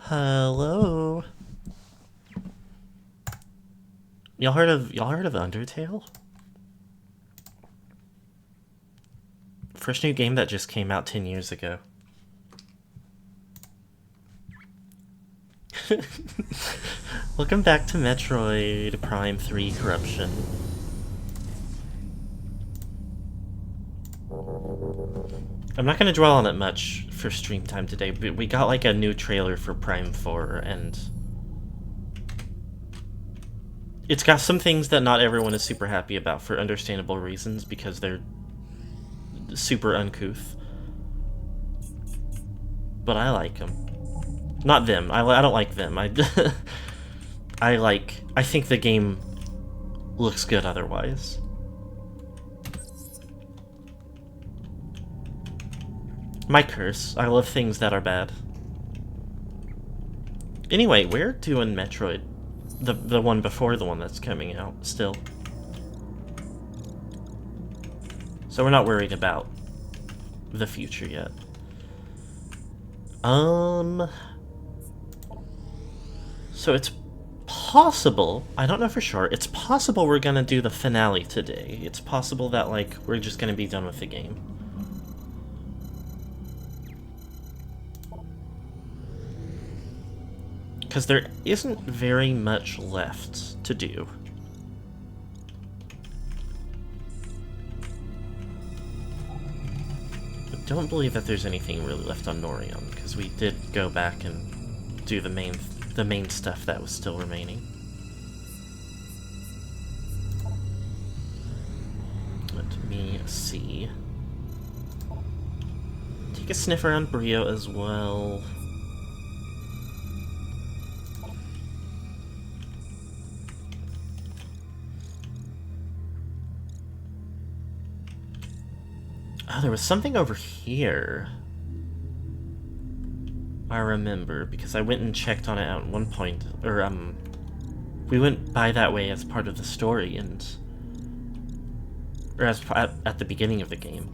Hello. Y'all heard of Undertale? First new game that just came out 10 years ago. Welcome back to Metroid Prime 3 Corruption. I'm not gonna dwell on it much for stream time today, but we got like a new trailer for Prime 4 and it's got some things that not everyone is super happy about for understandable reasons because they're super uncouth. But I like them. Not them. I don't like them. I think the game looks good otherwise. My curse. I love things that are bad. Anyway, we're doing Metroid. The one before the one that's coming out, still. So we're not worried about the future yet. So it's possible, I don't know for sure, it's possible we're gonna do the finale today. It's possible that, like, we're just gonna be done with the game. Because there isn't very much left to do. I don't believe that there's anything really left on Norion, because we did go back and do the main stuff that was still remaining. Let me see. Take a sniff around Brio as well. Oh, there was something over here. I remember, because I went and checked on it at one point, or, we went by that way as part of the story, or at the beginning of the game.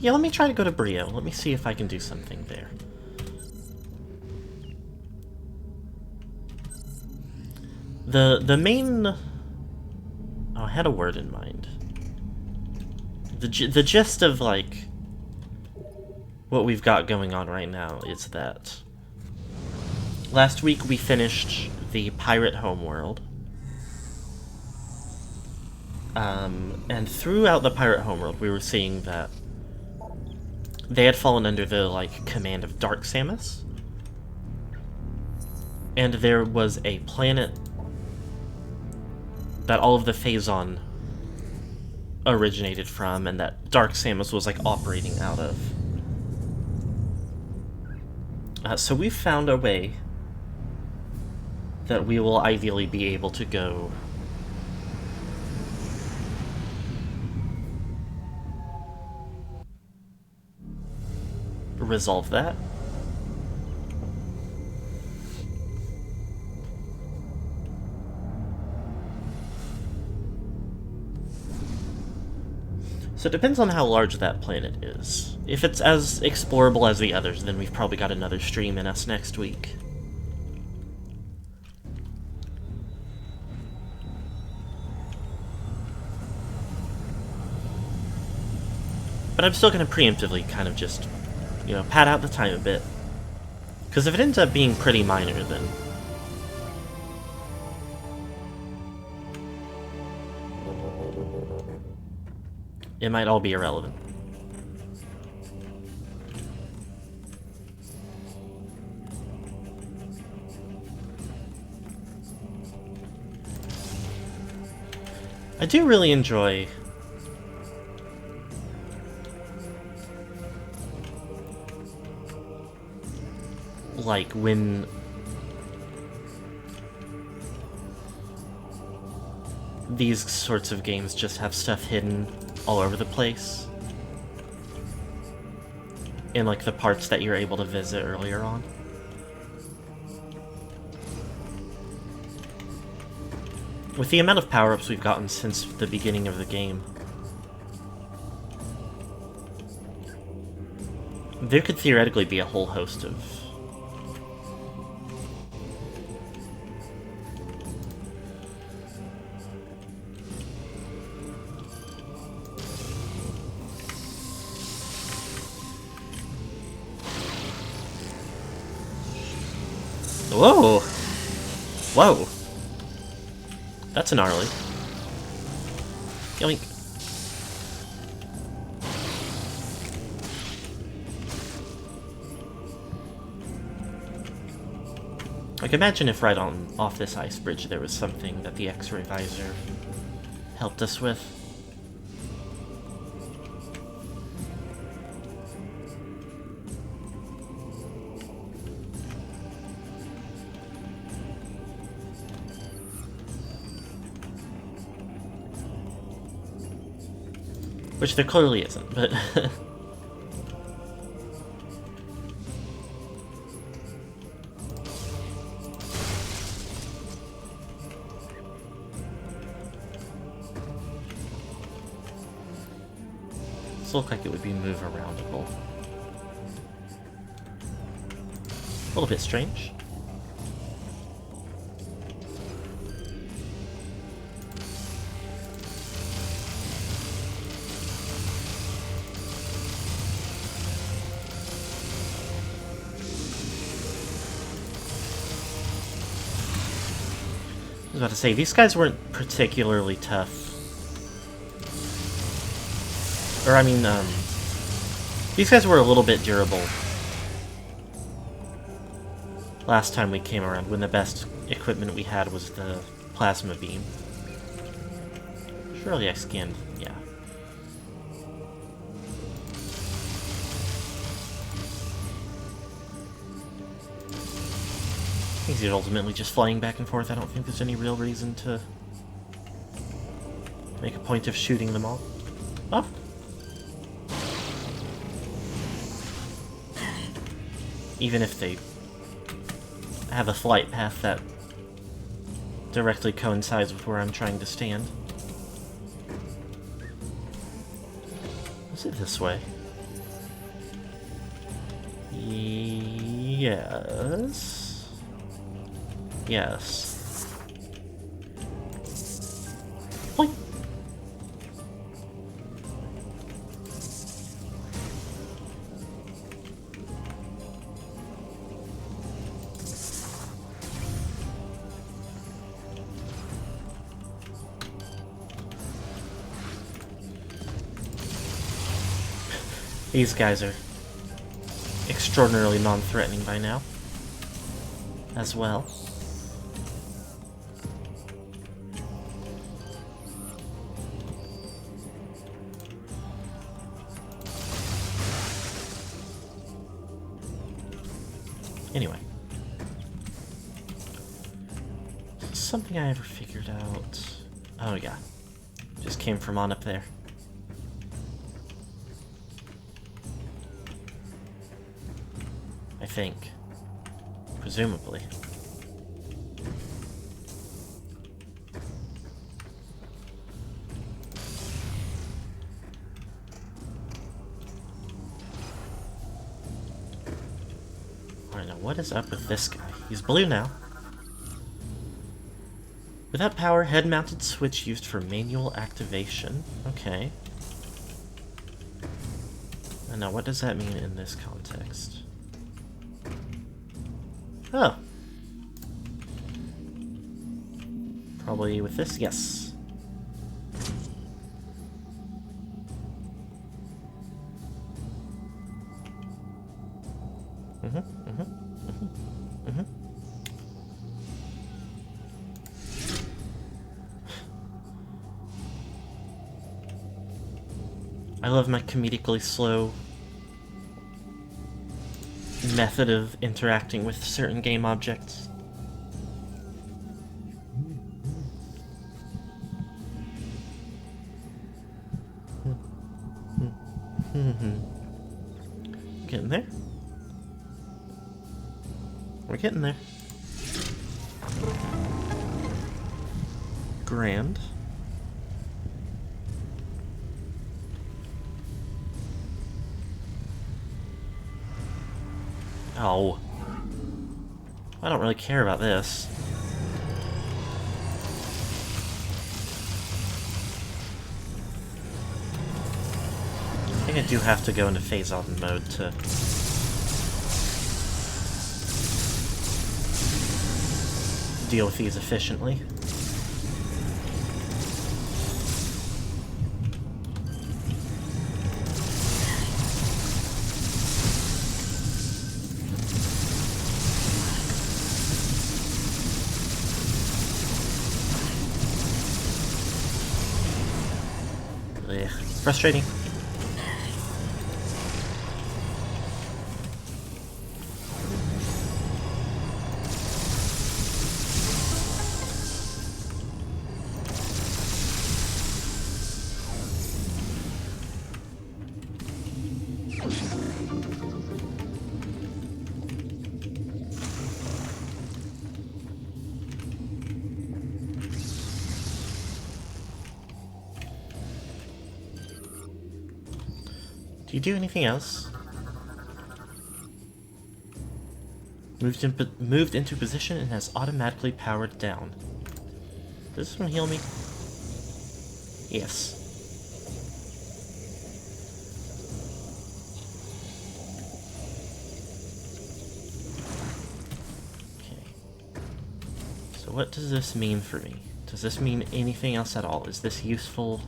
Yeah, let me try to go to Brio. Let me see if I can do something there. The main... Oh, I had a word in mind. The gist of, like, what we've got going on right now is that last week we finished the pirate homeworld. And throughout the pirate homeworld we were seeing that they had fallen under the, like, command of Dark Samus. And there was a planet that all of the Phazon originated from, and that Dark Samus was, like, operating out of. So we've found a way that we will ideally be able to go resolve that. So it depends on how large that planet is. If it's as explorable as the others, then we've probably got another stream in us next week. But I'm still going to preemptively kind of just, you know, pad out the time a bit. Because if it ends up being pretty minor, then it might all be irrelevant. I do really enjoy like when these sorts of games just have stuff hidden all over the place in, like, the parts that you're able to visit earlier on. With the amount of power-ups we've gotten since the beginning of the game, there could theoretically be a whole host of Whoa! Whoa! That's gnarly. Yoink. Like, imagine if right on off this ice bridge there was something that the X-ray visor helped us with. Which there clearly isn't, but... This looks like it would be move-aroundable. A little bit strange. I was about to say, these guys weren't particularly tough. Or, I mean, these guys were a little bit durable last time we came around, when the best equipment we had was the plasma beam. Surely I scanned, yeah. I think he's ultimately just flying back and forth. I don't think there's any real reason to make a point of shooting them all. Oh! Even if they have a flight path that directly coincides with where I'm trying to stand. Is it this way? Yes. Yes. Boing. These guys are extraordinarily non-threatening by now, as well. Anyway. Something I ever figured out... Oh yeah. Just came from on up there. I think. Presumably. Alright, now what is up with this guy? He's blue now. Without power, head-mounted switch used for manual activation. Okay. And now what does that mean in this context? Oh. Probably with this? Yes. I love my comedically slow method of interacting with certain game objects. Getting there. We're getting there. Grand. Oh. I don't really care about this. I think I do have to go into phase-on mode to deal with these efficiently. Ugh, frustrating. Do you do anything else? Moved into position and has automatically powered down. Does this one heal me? Yes. Okay. So what does this mean for me? Does this mean anything else at all? Is this useful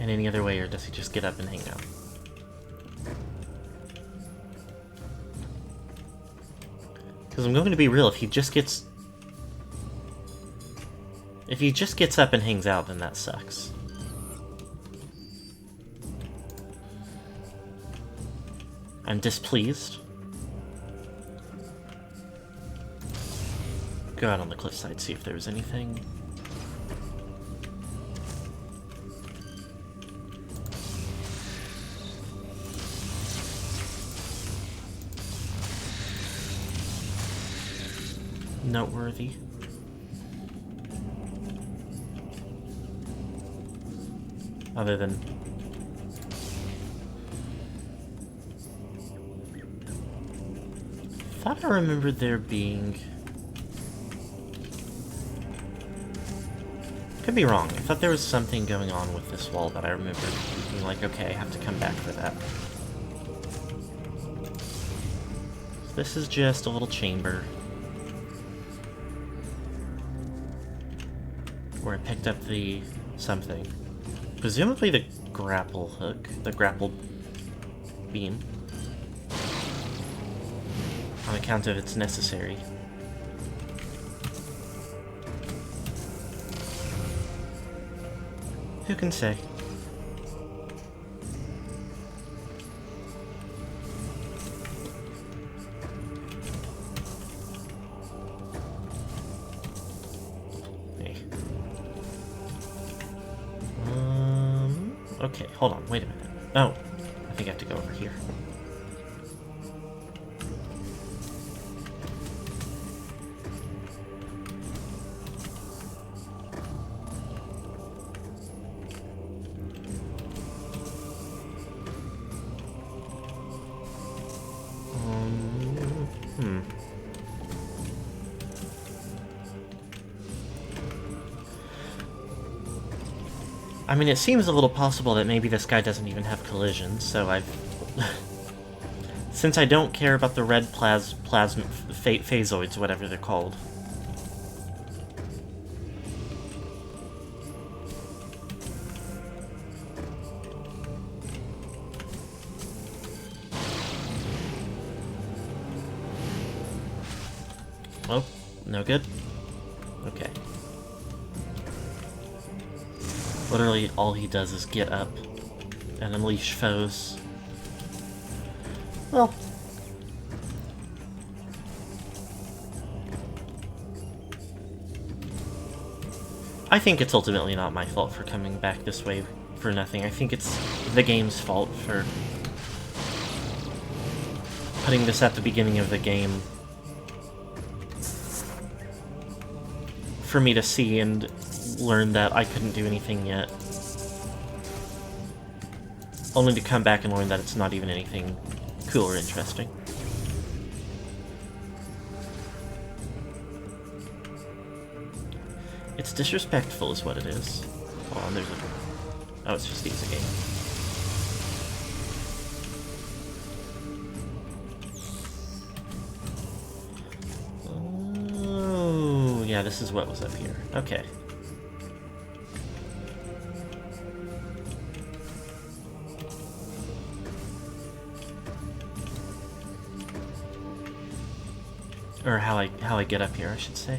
in any other way, or does he just get up and hang out? Because I'm going to be real, if he just gets up and hangs out, then that sucks. I'm displeased. Go out on the cliffside, see if there's anything. Noteworthy. Other than thought I remembered there being, could be wrong. I thought there was something going on with this wall that I remembered being like, okay, I have to come back for that. So this is just a little chamber where I picked up the something. Presumably the grapple hook, the grapple beam. On account of it's necessary. Who can say? Okay, hold on, wait a minute. Oh, I think I have to go over here. I mean, it seems a little possible that maybe this guy doesn't even have collisions, so I've... Since I don't care about the red plasma phasoids, whatever they're called. Oh, no good? Okay. Literally, all he does is get up and unleash foes. Well. I think it's ultimately not my fault for coming back this way for nothing. I think it's the game's fault for putting this at the beginning of the game for me to see and learn that I couldn't do anything yet. Only to come back and learn that it's not even anything cool or interesting. It's disrespectful is what it is. Hold on, there's a... Oh, it's just easy game. yeah, this is what was up here. Okay. Or how I get up here, I should say.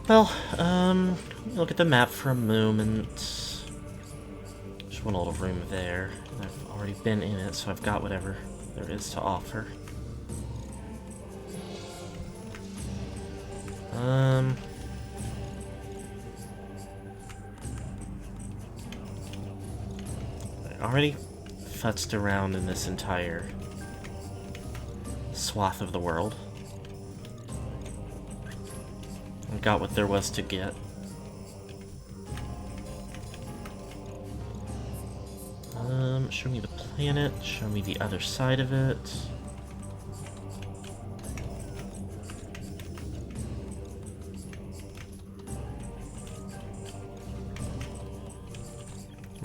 Well, look at the map for a moment. There's one little room there. I've already been in it, so I've got whatever there is to offer. I already futzed around in this entire swath of the world. I got what there was to get. Show me the planet, show me the other side of it.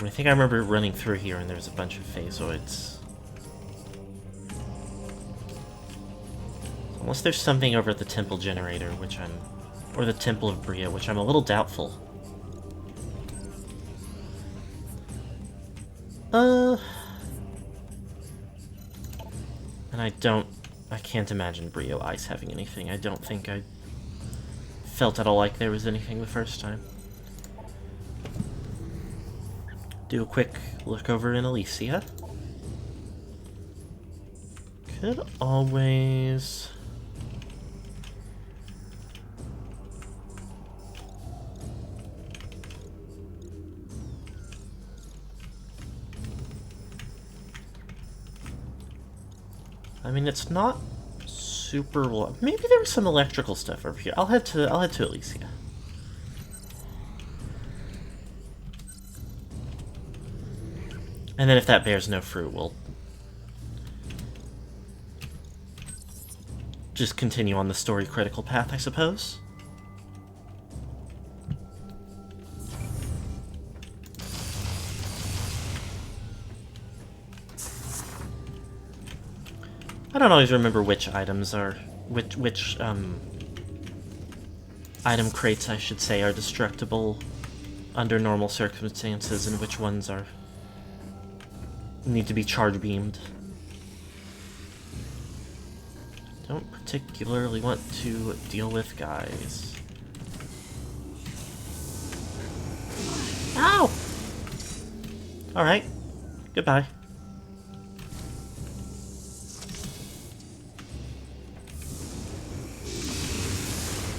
I think I remember running through here and there's a bunch of phasoids. Unless there's something over at the temple generator, which I'm... or the Temple of Bria, which I'm a little doubtful. And I can't imagine Brio Ice having anything. I don't think I felt at all like there was anything the first time. Do a quick look over in Elysia. Could always... I mean, it's not super... Maybe there was some electrical stuff over here. I'll head to Elysia. And then if that bears no fruit, we'll just continue on the story critical path, I suppose. I don't always remember which items are... which item crates, I should say, are destructible under normal circumstances, and which ones are... need to be charge beamed. Don't particularly want to deal with guys. Ow! Alright. Goodbye.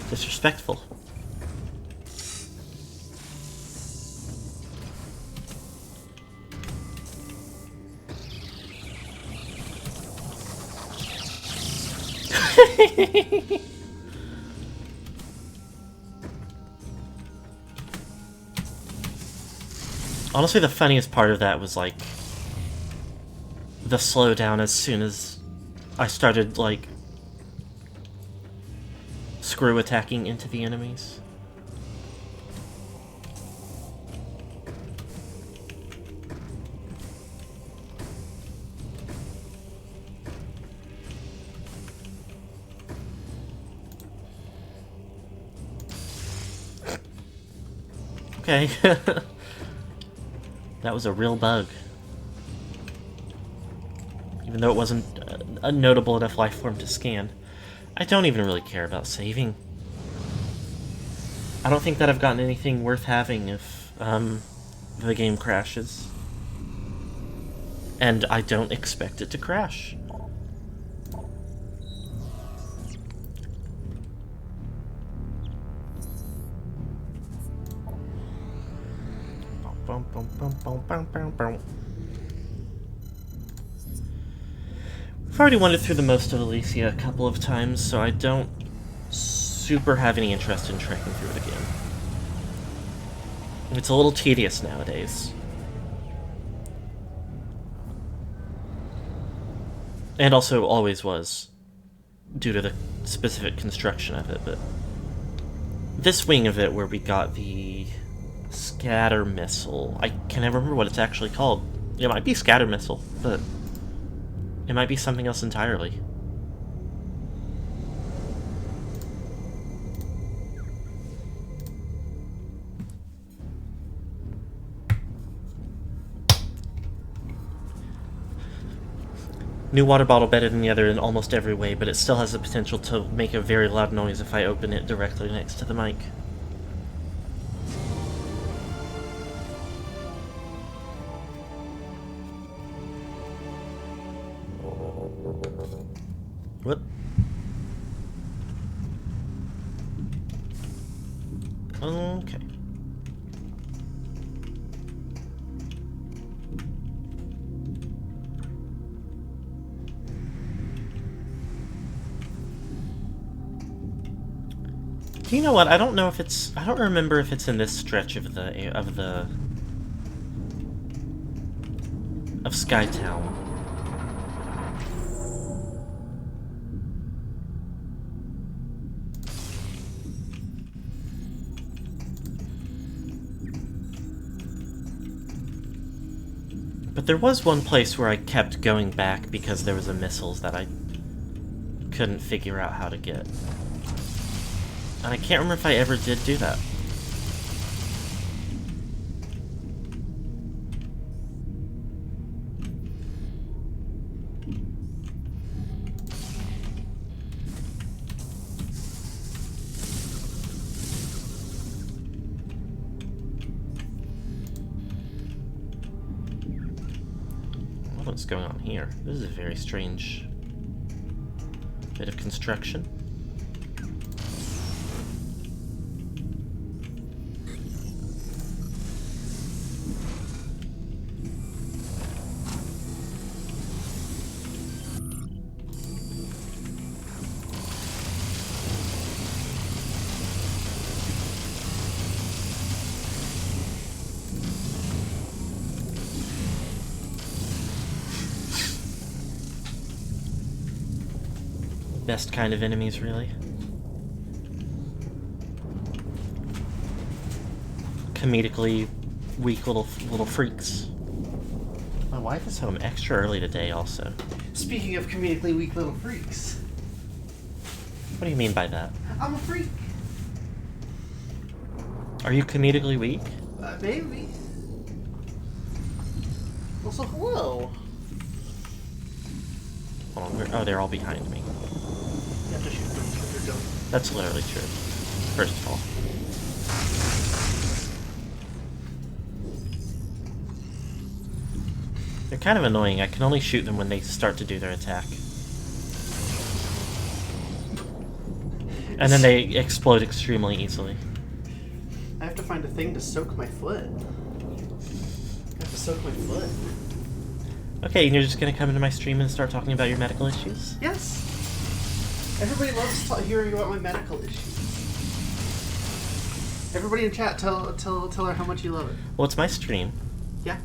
Disrespectful. Honestly, the funniest part of that was, like, the slowdown as soon as I started, like, screw attacking into the enemies. Okay. That was a real bug. Even though it wasn't a notable enough life form to scan. I don't even really care about saving. I don't think that I've gotten anything worth having if the game crashes. And I don't expect it to crash. I've already wandered through the most of Elysia a couple of times, so I don't super have any interest in trekking through it again. It's a little tedious nowadays. And also always was, due to the specific construction of it, but this wing of it where we got the scatter missile, I can never remember what it's actually called. It might be scatter missile, but It might be something else entirely. New water bottle better than the other in almost every way, but it still has the potential to make a very loud noise if I open it directly next to the mic. What? Okay. You know what? I don't know if it's. I don't remember if it's in this stretch of Skytown. But there was one place where I kept going back because there was a missiles that I couldn't figure out how to get. And I can't remember if I ever did do that. What's going on here? This is a very strange bit of construction. Best kind of enemies, really. Comedically weak little freaks. My wife is home extra early today, also. Speaking of comedically weak little freaks. What do you mean by that? I'm a freak. Are you comedically weak? Maybe. Also, hello. Hold on, oh, they're all behind me. You have to shoot them if you're done. That's literally true. First of all. They're kind of annoying. I can only shoot them when they start to do their attack. And then they explode extremely easily. I have to find a thing to soak my foot. I have to soak my foot. Okay, and you're just gonna come into my stream and start talking about your medical issues? Yes. Everybody loves hearing about my medical issues. Everybody in chat, tell her how much you love it. Well, it's my stream. Yeah.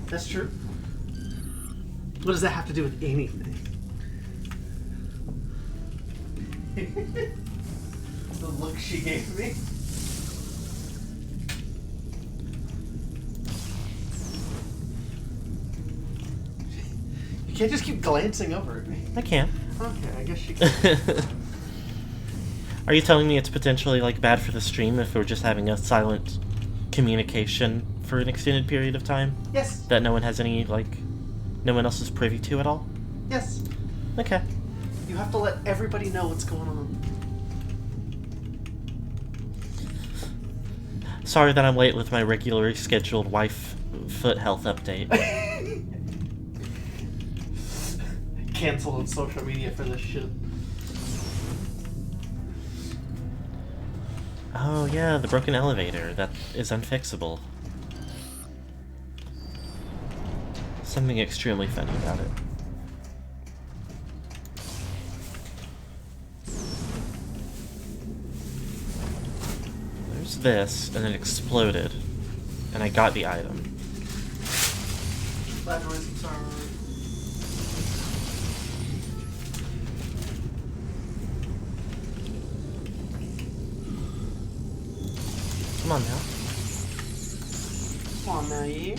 That's true. What does that have to do with anything? The look she gave me. You can't just keep glancing over at me. I can. Okay, I guess she can. Are you telling me it's potentially, like, bad for the stream if we're just having a silent communication for an extended period of time? Yes. That no one has any, like, no one else is privy to at all? Yes. Okay. You have to let everybody know what's going on. Sorry that I'm late with my regularly scheduled wife foot health update. Cancel on social media for this shit. Oh yeah, the broken elevator. That is unfixable. Something extremely funny about it. There's this, and it exploded. And I got the item. Loud noise, I'm sorry. Come on now. Come on now, you.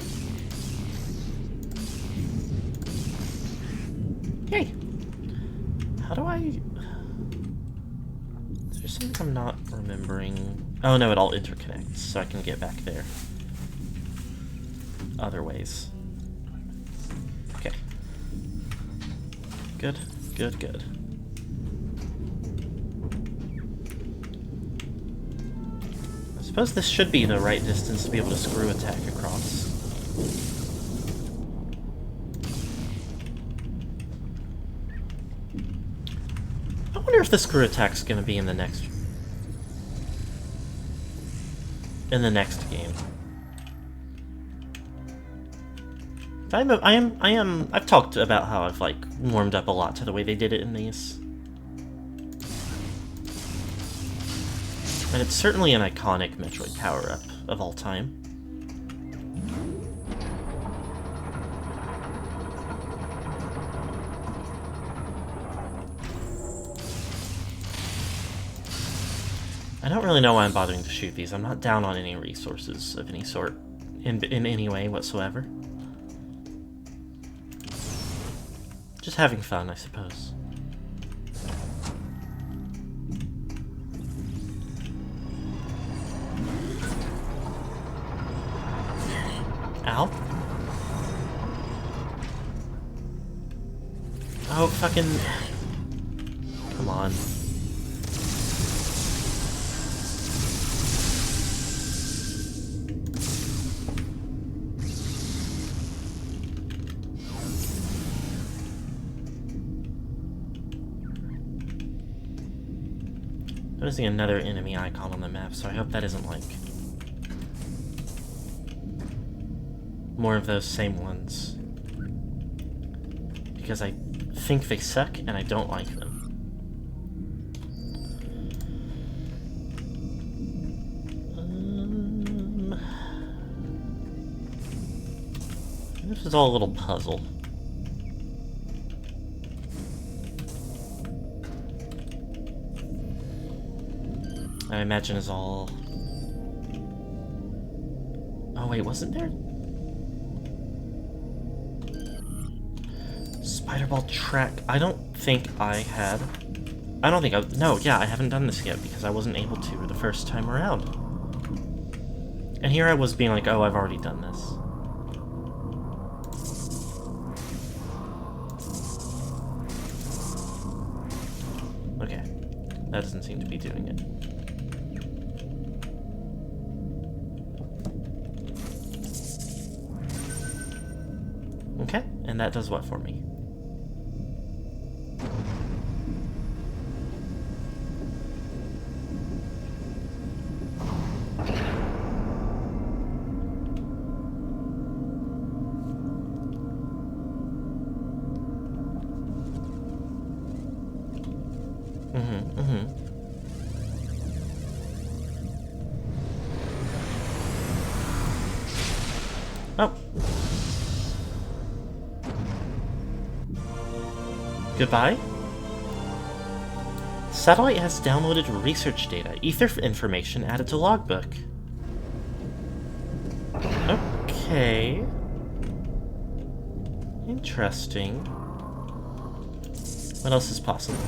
I... Is there something I'm not remembering? Oh no, it all interconnects, so I can get back there. Other ways. Okay. Good, good, good. I suppose this should be the right distance to be able to screw attack across. I wonder if the screw attack's gonna be in the next game. I've talked about how I've, like, warmed up a lot to the way they did it in these. And it's certainly an iconic Metroid power-up of all time. I don't really know why I'm bothering to shoot these. I'm not down on any resources of any sort, in any way whatsoever. Just having fun, I suppose. Ow. Oh, fucking... Come on. Noticing another enemy icon on the map, so I hope that isn't, like, more of those same ones. Because I think they suck, and I don't like them. This is all a little puzzle. I imagine is all... Oh wait, wasn't there? Spider-Ball track. I don't think I had... I don't think I... No, yeah, I haven't done this yet because I wasn't able to the first time around. And here I was being like, oh, I've already done this. Okay. That doesn't seem to be doing it. Okay, and that does what for me? Oh. Goodbye? Satellite has downloaded research data. Ether information added to logbook. Okay. Interesting. What else is possible?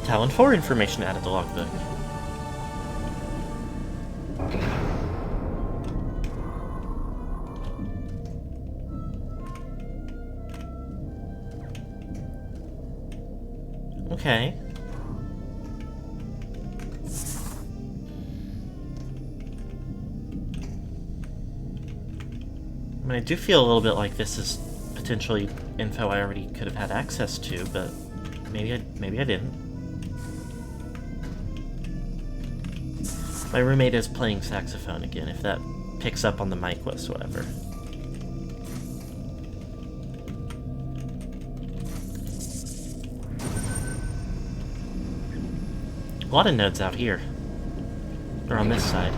Talon 4 information added to logbook. Okay. I mean, I do feel a little bit like this is potentially info I already could have had access to, but maybe I didn't. My roommate is playing saxophone again, if that picks up on the mic whatsoever. A lot of nodes out here. Or on this side.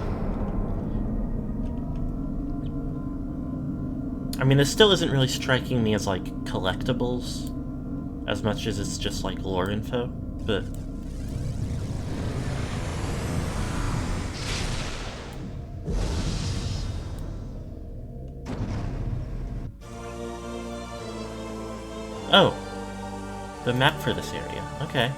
I mean, this still isn't really striking me as, like, collectibles, as much as it's just, like, lore info, but... Oh! The map for this area. Okay.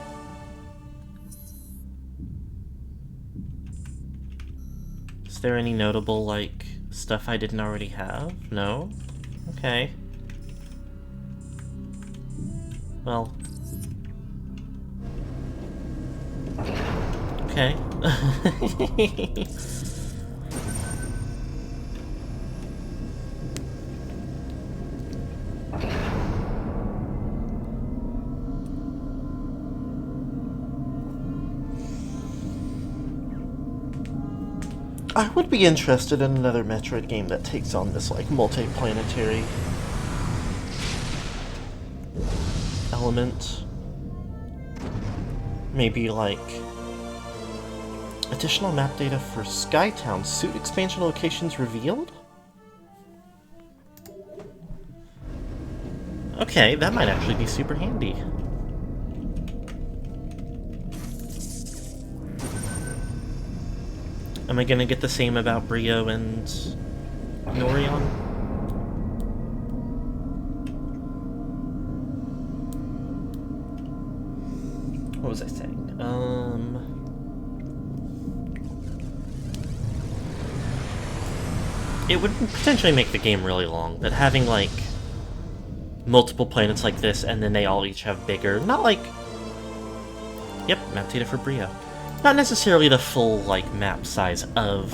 Is there any notable, like, stuff I didn't already have? No? Okay. Well... Okay. I would be interested in another Metroid game that takes on this, like, multi-planetary element. Maybe, like, additional map data for Skytown. Suit expansion locations revealed? Okay, that might actually be super handy. Am I gonna get the same about Brio and Norion? What was I saying? It would potentially make the game really long, but having, like, multiple planets like this, and then they all each have bigger, not like... Yep, map data for Brio. Not necessarily the full, like, map size of,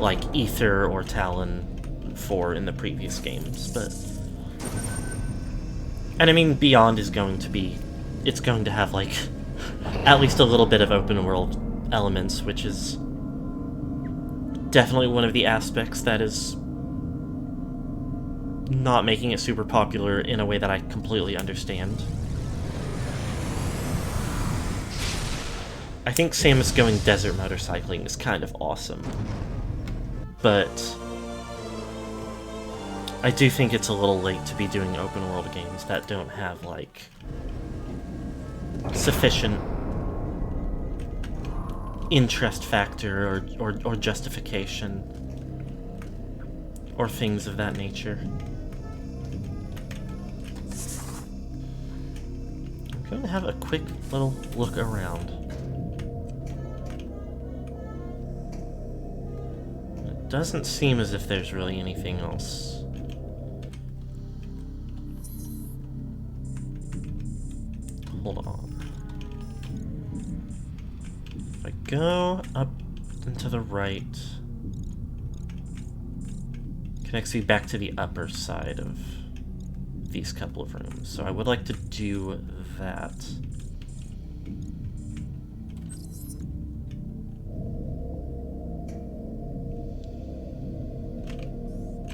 like, Ether or Talon 4 in the previous games, but... And I mean, Beyond is going to be... It's going to have, like, at least a little bit of open-world elements, which is definitely one of the aspects that is not making it super popular in a way that I completely understand. I think Samus going desert motorcycling is kind of awesome, but I do think it's a little late to be doing open world games that don't have, like, sufficient interest factor or justification or things of that nature. I'm going to have a quick little look around. Doesn't seem as if there's really anything else. Hold on. If I go up and to the right, connects me back to the upper side of these couple of rooms. So I would like to do that.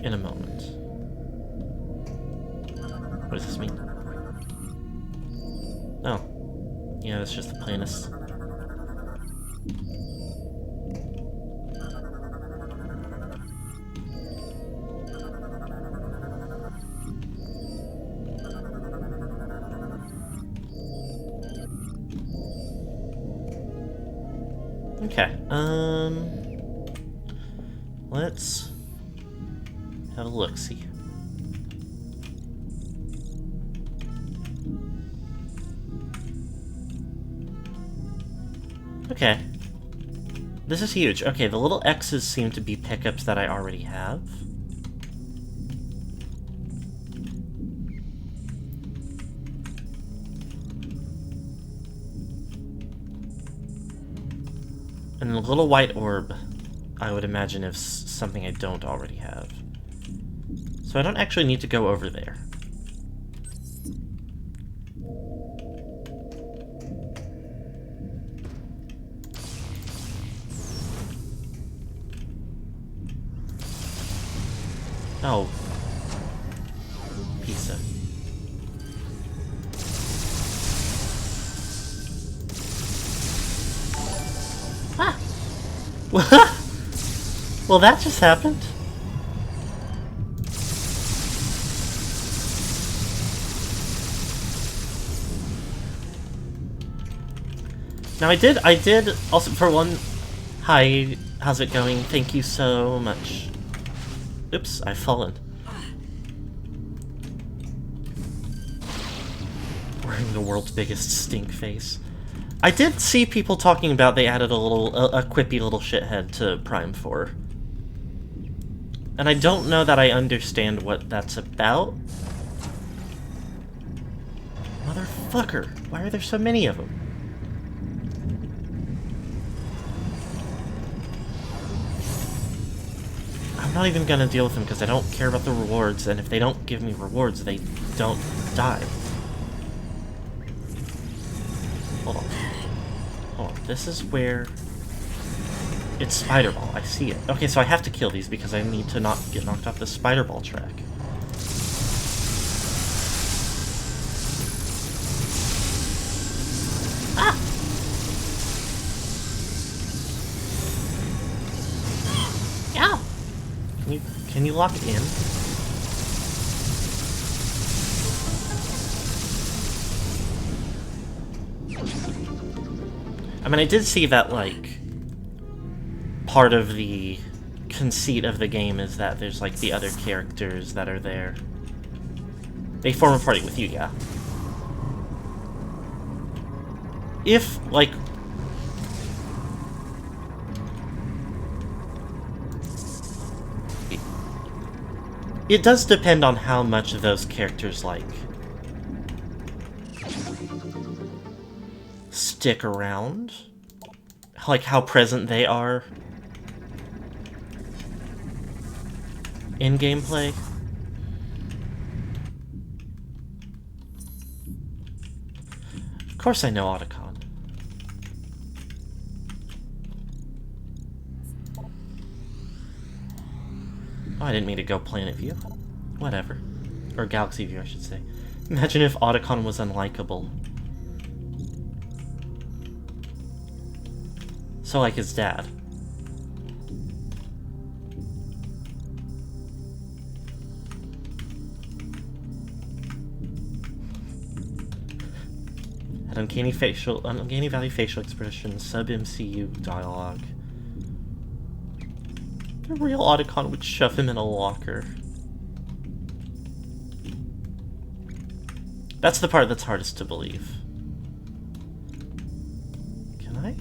In a moment. What does this mean? Oh. Yeah, that's just the planets. Okay, let's have a look-see. Okay. This is huge. Okay, the little X's seem to be pickups that I already have. And the little white orb, I would imagine, is something I don't already have. So I don't actually need to go over there. Oh. Pizza. Ah! Well, that just happened. Now I did also, for one, hi, how's it going? Thank you so much. Oops, I've fallen. Wearing the world's biggest stink face. I did see people talking about they added a quippy little shithead to Prime 4. And I don't know that I understand what that's about. Motherfucker, why are there so many of them? I'm not even gonna deal with them because I don't care about the rewards, and if they don't give me rewards, they don't die. Hold on. Hold on. This is where... It's Spider Ball. I see it. Okay, so I have to kill these because I need to not get knocked off the Spider Ball track. Ah! Ow! Can you lock in? I mean, I did see that, like, part of the conceit of the game is that there's, like, the other characters that are there. They form a party with you, yeah. If, like... It does depend on how much of those characters, like, stick around. Like, how present they are in gameplay. Of course I know Otacon. Oh, I didn't mean to go Planet View. Whatever. Or Galaxy View, I should say. Imagine if Otacon was unlikable. So like his dad. Had uncanny valley facial expression, sub MCU dialogue. The real Otacon would shove him in a locker. That's the part that's hardest to believe. Can I?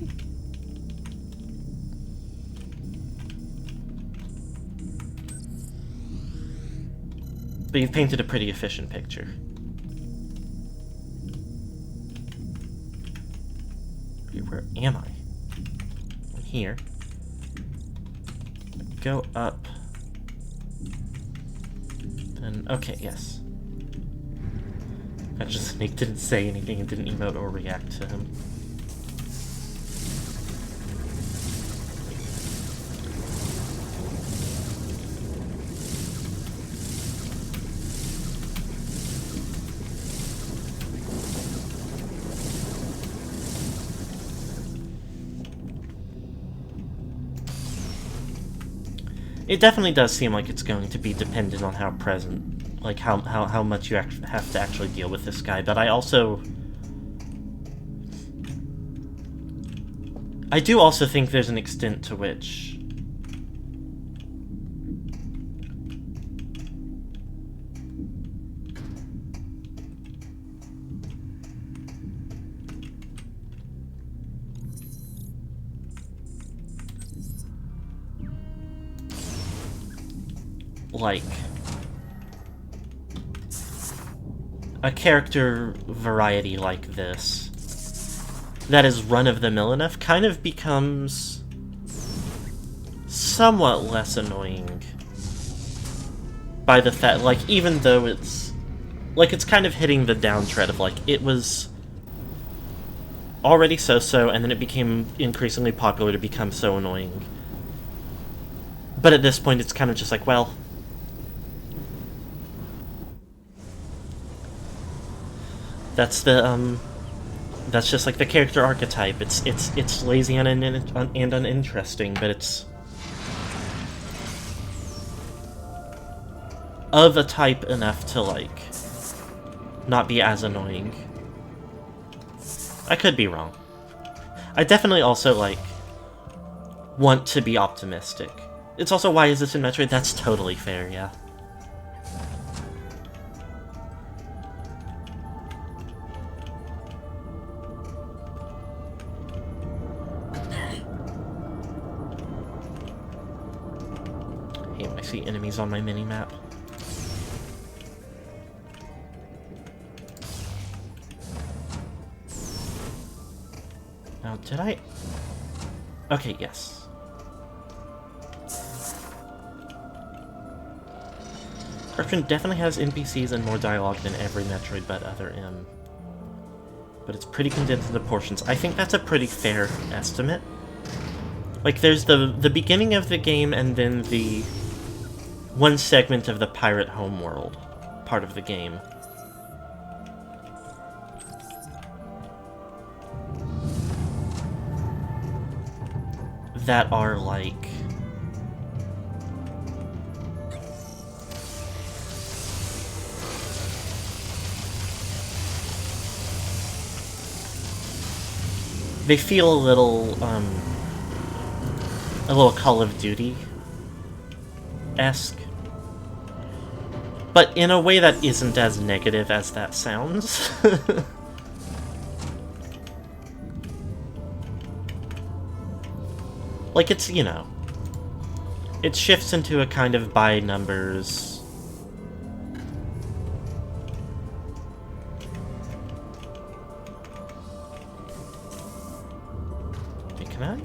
But you've painted a pretty efficient picture. Where am I? I'm here. Go up. Then, okay, yes. That just Snake didn't say anything and didn't emote or react to him. It definitely does seem like it's going to be dependent on how present, like how much you have to actually deal with this guy, but I do also think there's an extent to which like a character variety like this that is run-of-the-mill enough kind of becomes somewhat less annoying by the fact, like, even though it's like it's kind of hitting the downtread of like it was already so-so and then it became increasingly popular to become so annoying. But at this point it's kind of just like, well, that's the That's just like the character archetype. It's lazy and uninteresting, but it's of a type enough to, like, not be as annoying. I could be wrong. I definitely also, like, want to be optimistic. It's also, why is this in Metroid? That's totally fair, yeah. I hate when I see enemies on my mini-map. Now, did I... Okay, yes. Corruption definitely has NPCs and more dialogue than every Metroid but Other M. But it's pretty condensed into portions. I think that's a pretty fair estimate. Like, there's the beginning of the game and then the one segment of the pirate homeworld part of the game. That are, like... They feel a little Call of Duty-esque. But in a way that isn't as negative as that sounds. Like, it's, you know... It shifts into a kind of by numbers... Wait, can I?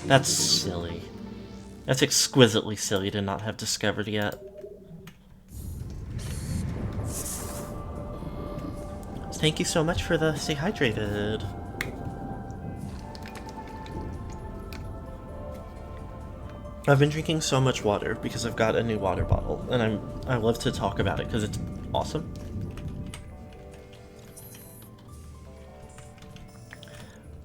That's silly. That's exquisitely silly to not have discovered yet. Thank you so much for the stay hydrated. I've been drinking so much water because I've got a new water bottle, and I love to talk about it because it's awesome.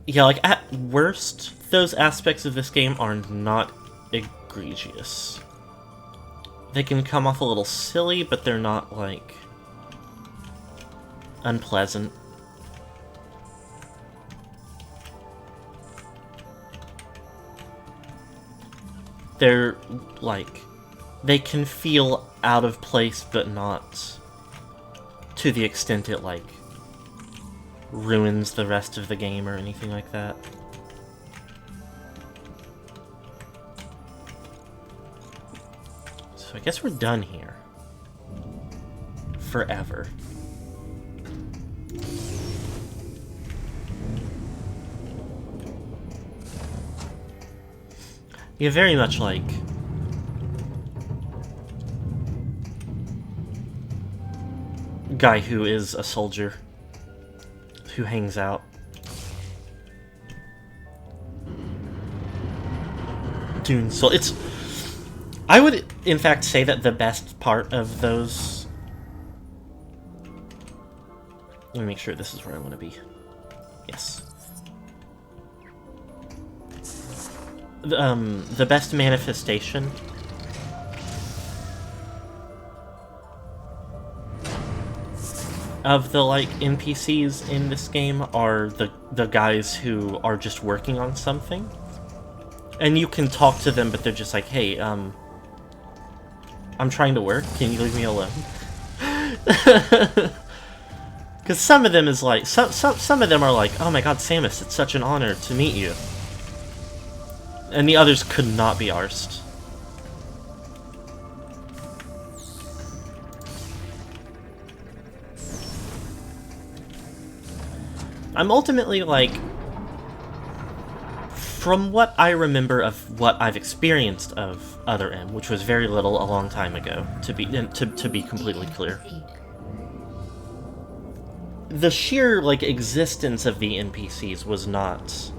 Yeah, like, at worst, those aspects of this game are not egregious. They can come off a little silly, but they're not, like... unpleasant. They're, like, they can feel out of place, but not to the extent it, like, ruins the rest of the game or anything like that. So I guess we're done here. Forever. Yeah, very much like... guy who is a soldier. Who hangs out. Doing so... It's... I would, in fact, say that the best part of those... Let me make sure this is where I want to be. Yes. The best manifestation of the, like, NPCs in this game are the guys who are just working on something. And you can talk to them, but they're just like, hey, I'm trying to work, can you leave me alone? Because some of them is like, some of them are like, oh my god, Samus, it's such an honor to meet you. And the others could not be arsed. I'm ultimately, like, from what I remember of what I've experienced of Other M, which was very little a long time ago, to be completely clear. The sheer, like, existence of the NPCs was not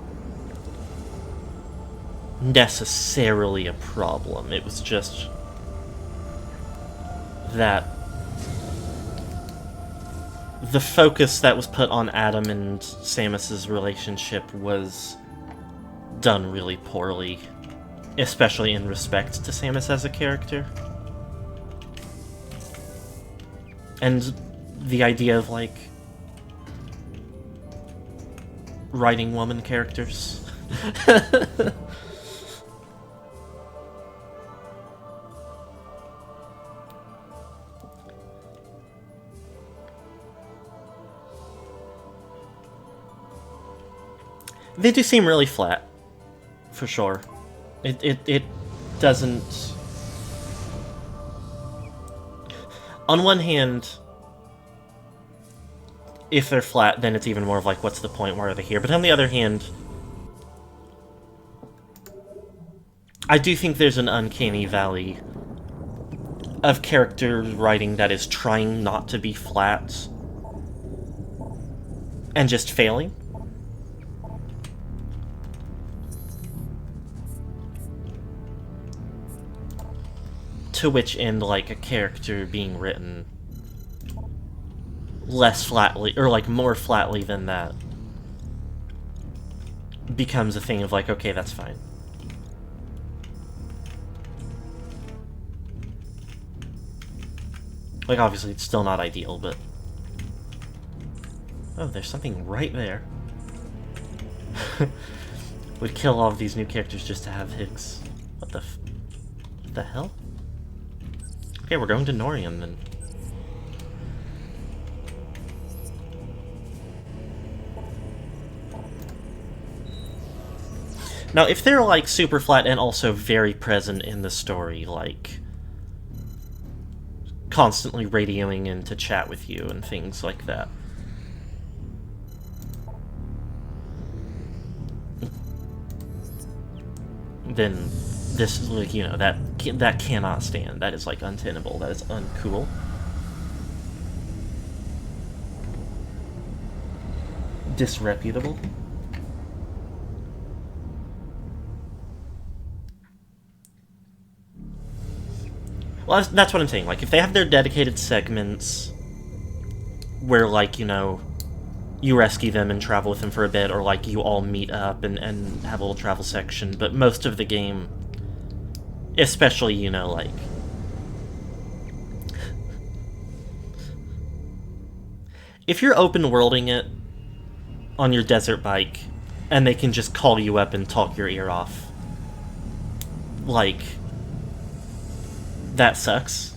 necessarily a problem. It was just that the focus that was put on Adam and Samus's relationship was done really poorly, especially in respect to Samus as a character. And the idea of, like, writing woman characters. They do seem really flat, for sure. It doesn't... On one hand, if they're flat, then it's even more of like, what's the point, why are they here? But on the other hand, I do think there's an uncanny valley of character writing that is trying not to be flat and just failing. To which end, like, a character being written less flatly, or, like, more flatly than that becomes a thing of, like, okay, that's fine. Like, obviously, it's still not ideal, but... Oh, there's something right there. Would kill all of these new characters just to have Higgs. What the hell? Okay, we're going to Norian, then. Now, if they're, like, super flat and also very present in the story, like, constantly radioing in to chat with you and things like that, then this, like, you know, that cannot stand. That is, like, untenable. That is uncool. Disreputable. Well, that's what I'm saying. Like, if they have their dedicated segments where, like, you know, you rescue them and travel with them for a bit, or, like, you all meet up and have a little travel section, but most of the game, especially, you know, like... if you're open-worlding it on your desert bike, and they can just call you up and talk your ear off, like... that sucks.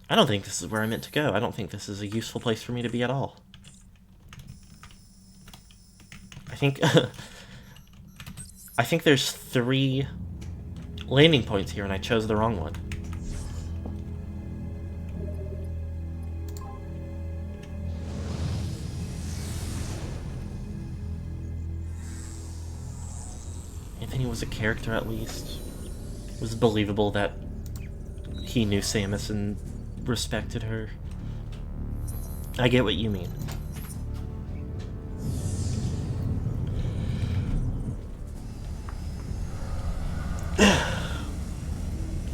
I don't think this is where I meant to go. I don't think this is a useful place for me to be at all. I think... I think there's 3 landing points here, and I chose the wrong one. Anthony was a character, at least. It was believable that he knew Samus and respected her. I get what you mean.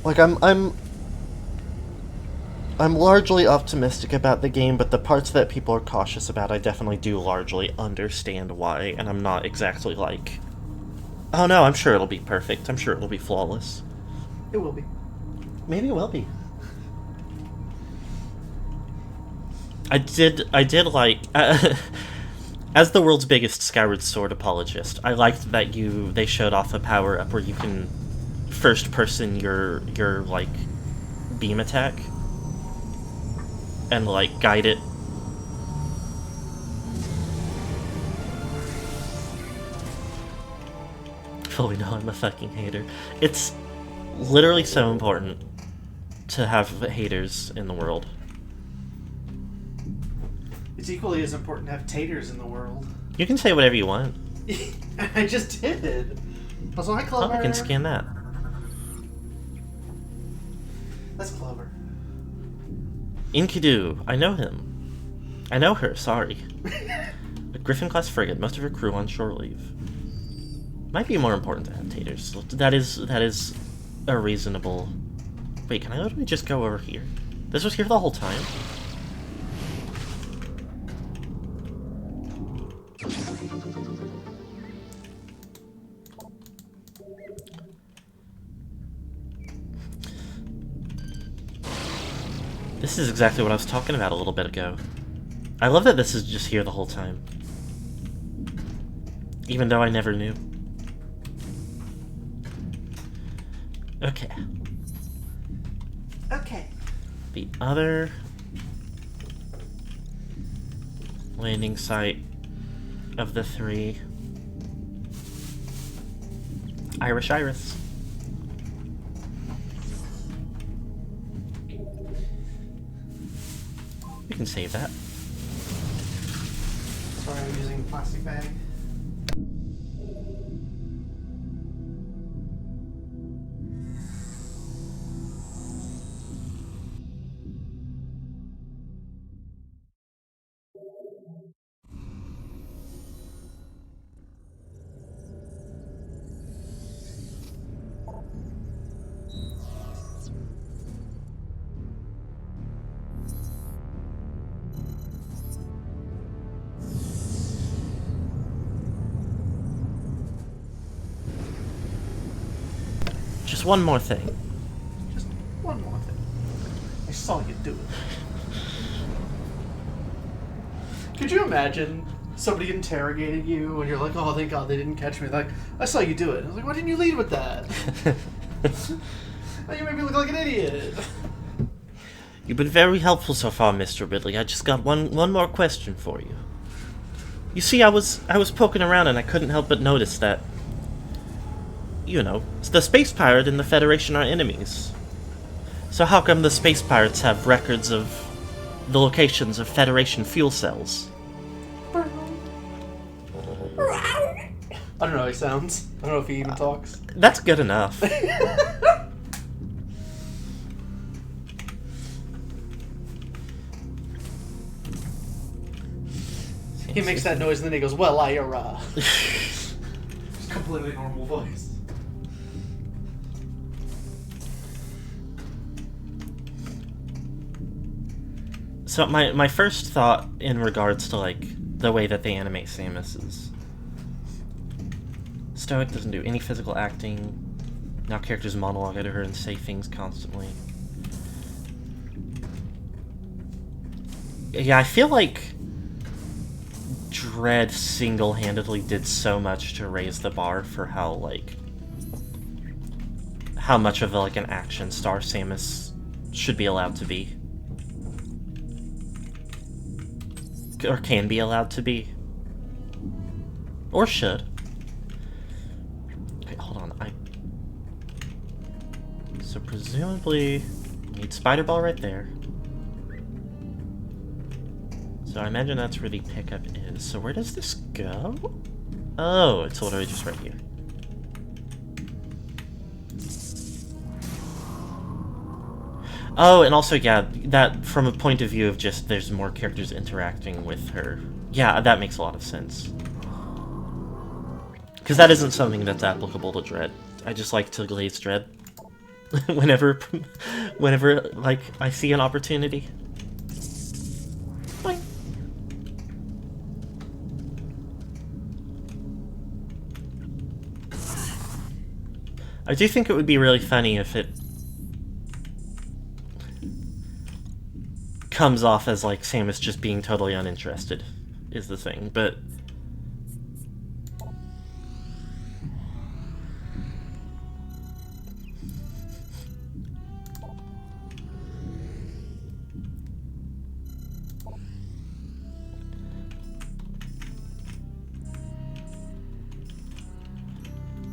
Like, I'm largely optimistic about the game, but the parts that people are cautious about, I definitely do largely understand why, and I'm not exactly like, oh no, I'm sure it'll be perfect. I'm sure it'll be flawless. It will be. Maybe it will be. I did like, as the world's biggest Skyward Sword apologist, I liked that they showed off a power-up where you can first-person your like, beam attack, and, like, guide it. Fully know I'm a fucking hater. It's literally so important to have haters in the world. It's equally as important to have taters in the world. You can say whatever you want. I just did. Also, hi, Clover. Oh, I can scan that. That's Clover. Enkidu. I know him. I know her, sorry. A Griffin-class frigate, most of her crew on shore leave. Might be more important to have taters. That is a reasonable... Wait, can I literally just go over here? This was here the whole time? This is exactly what I was talking about a little bit ago. I love that this is just here the whole time. Even though I never knew. Okay. Okay. The other landing site of the three. Irish Iris. We can save that. Sorry, I'm using a plastic bag. Just one more thing. Just one more thing. I saw you do it. Could you imagine somebody interrogating you and you're like, oh, thank God they didn't catch me. Like, I saw you do it. I was like, why didn't you lead with that? You made me look like an idiot. You've been very helpful so far, Mr. Ridley. I just got one more question for you. You see, I was poking around and I couldn't help but notice that, you know, the space pirate and the Federation are enemies. So how come the space pirates have records of the locations of Federation fuel cells? I don't know how he sounds. I don't know if he even talks. That's good enough. He makes that noise and then he goes, well, completely normal voice. So my first thought in regards to, like, the way that they animate Samus is... Stoic doesn't do any physical acting. Now characters monologue at her and say things constantly. Yeah, I feel like Dread single-handedly did so much to raise the bar for how, like... how much of, like, an action star Samus should be allowed to be. Or can be allowed to be. Or should. Okay, hold on. So presumably, need Spider Ball right there. So I imagine that's where the pickup is. So where does this go? Oh, it's literally just right here. Oh, and also, yeah, that from a point of view of just there's more characters interacting with her. Yeah, that makes a lot of sense. Because that isn't something that's applicable to Dread. I just like to glaze Dread. whenever, like, I see an opportunity. Boing. I do think it would be really funny if it comes off as, like, Samus just being totally uninterested, is the thing, but...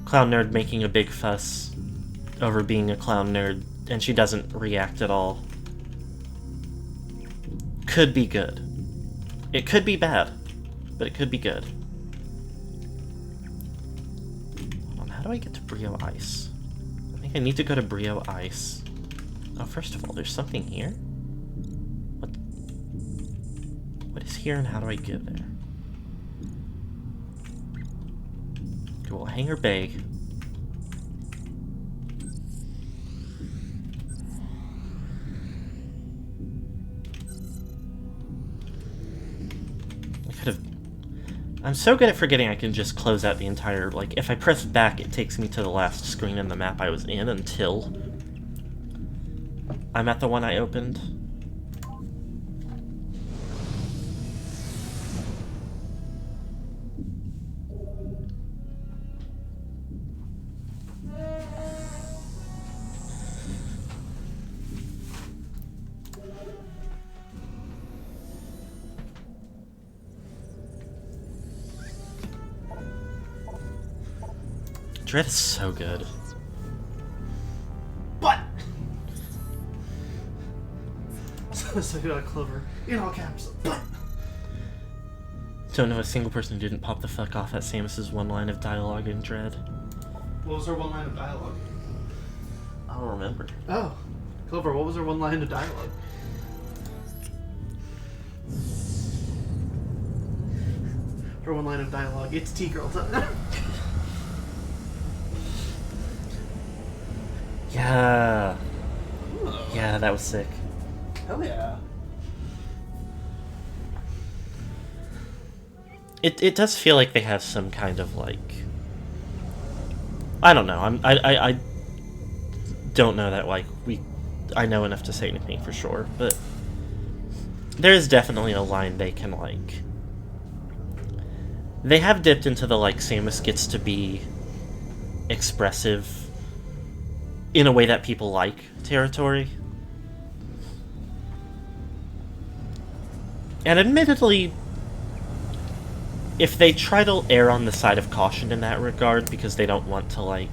Clown Nerd making a big fuss over being a clown nerd, and she doesn't react at all. Could be good. It could be bad, but it could be good. Hold on, how do I get to Brio Ice? I think I need to go to Brio Ice. Oh, first of all, there's something here? What is here and how do I get there? Cool. Hangar Bay. I could have... I'm so good at forgetting I can just close out the entire... Like, if I press back, it takes me to the last screen in the map I was in until I'm at the one I opened. Dread is so good. But so you got a Clover in all caps. But Don't know a single person who didn't pop the fuck off at Samus's one line of dialogue in Dread. what was her one line of dialogue? I don't remember. Oh, Clover, what was her one line of dialogue? Her one line of dialogue. It's T-girl time. Yeah. Yeah, that was sick. Hell yeah. It does feel like they have some kind of like... I don't know. I don't know that like I know enough to say anything for sure, but there is definitely a line they can like... They have dipped into the like Samus gets to be expressive in a way that people like territory. And admittedly, if they try to err on the side of caution in that regard because they don't want to, like,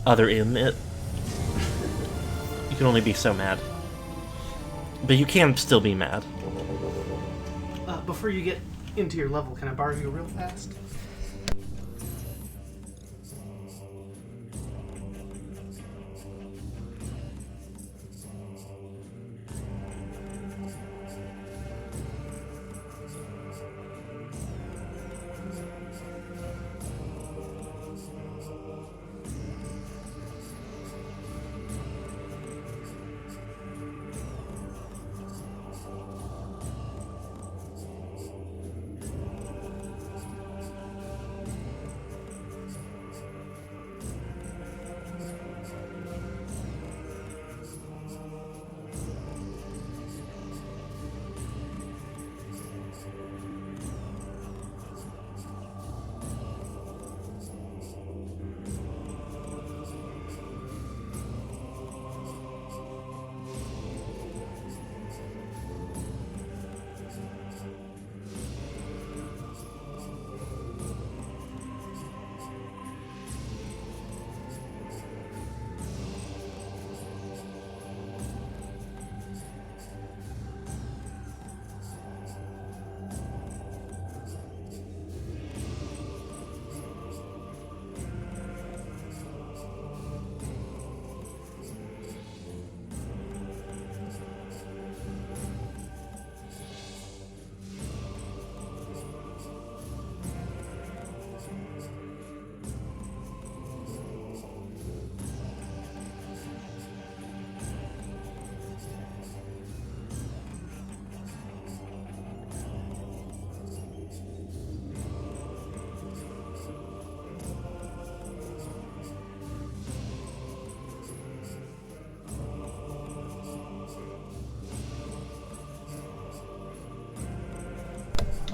other in it, you can only be so mad. But you can still be mad. Before you get into your level, can I borrow you real fast?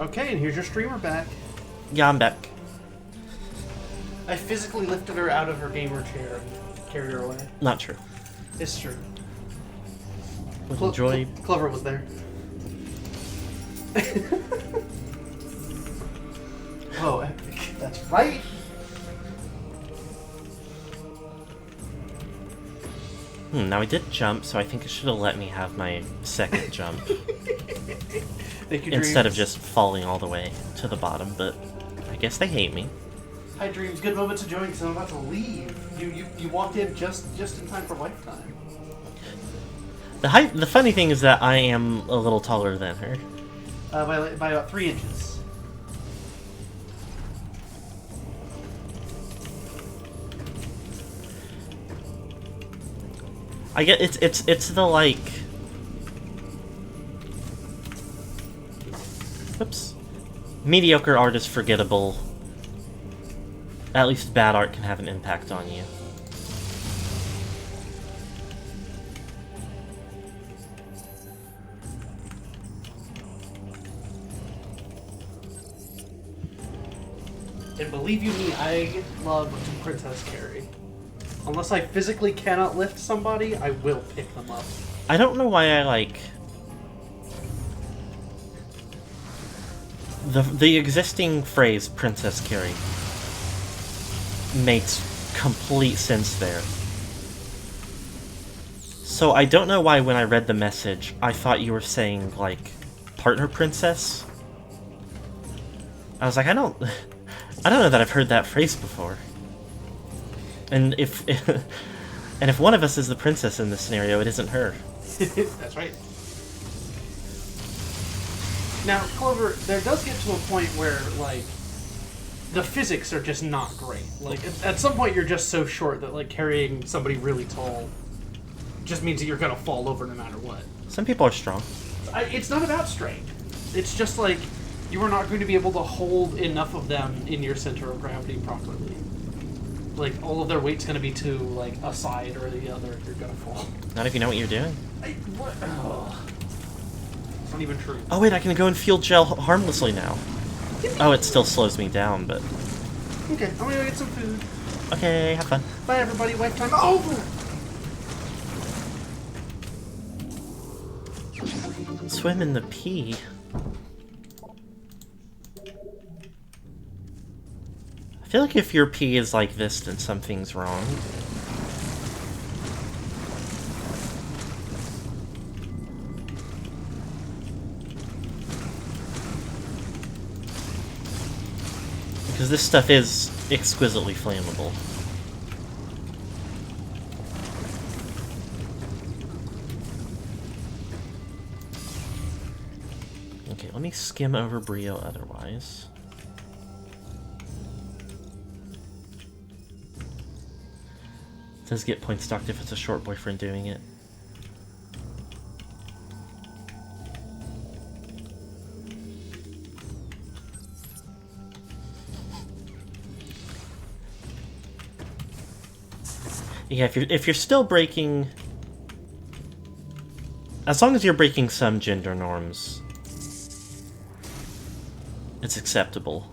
Okay, and here's your streamer back. Yeah, I'm back. I physically lifted her out of her gamer chair and carried her away. Not true. It's true. Would enjoy... Clover was there. Whoa, epic. That's right. Now I did jump, so I think it should have let me have my second jump. Thank you, instead of Dreams. just falling all the way to the bottom, but I guess they hate me. Hi, Dreams. Good moment to join because I'm about to leave. You walked in just in time for lifetime. The funny thing is that I am a little taller than her. By about 3 inches. I get it's the like. Whoops. Mediocre art is forgettable. At least bad art can have an impact on you. And believe you me, I love Princess Carrie. Unless I physically cannot lift somebody, I will pick them up. I don't know why I like... The existing phrase, Princess Carrie, makes complete sense there. So I don't know why when I read the message, I thought you were saying, like, partner princess? I was like, I don't know that I've heard that phrase before. And if one of us is the princess in this scenario, it isn't her. That's right. Now, Clover, there does get to a point where, like, the physics are just not great. Like, at some point you're just so short that, like, carrying somebody really tall just means that you're gonna fall over no matter what. Some people are strong. It's not about strength. It's just, like, you are not going to be able to hold enough of them in your center of gravity properly. Like, all of their weight's gonna be to, like, a side or the other, you're gonna fall. Not if you know what you're doing. What? Oh. It's not even true. Oh wait, I can go and field gel harmlessly now. Oh, it still slows me down, but... Okay, I'm gonna go get some food. Okay, have fun. Bye everybody, wipe time over! Swim in the pee. I feel like if your pee is like this, then something's wrong. Because this stuff is exquisitely flammable. Okay, let me skim over Brio otherwise. It does get points docked if it's a short boyfriend doing it. Yeah, if you're still breaking, as long as you're breaking some gender norms, it's acceptable.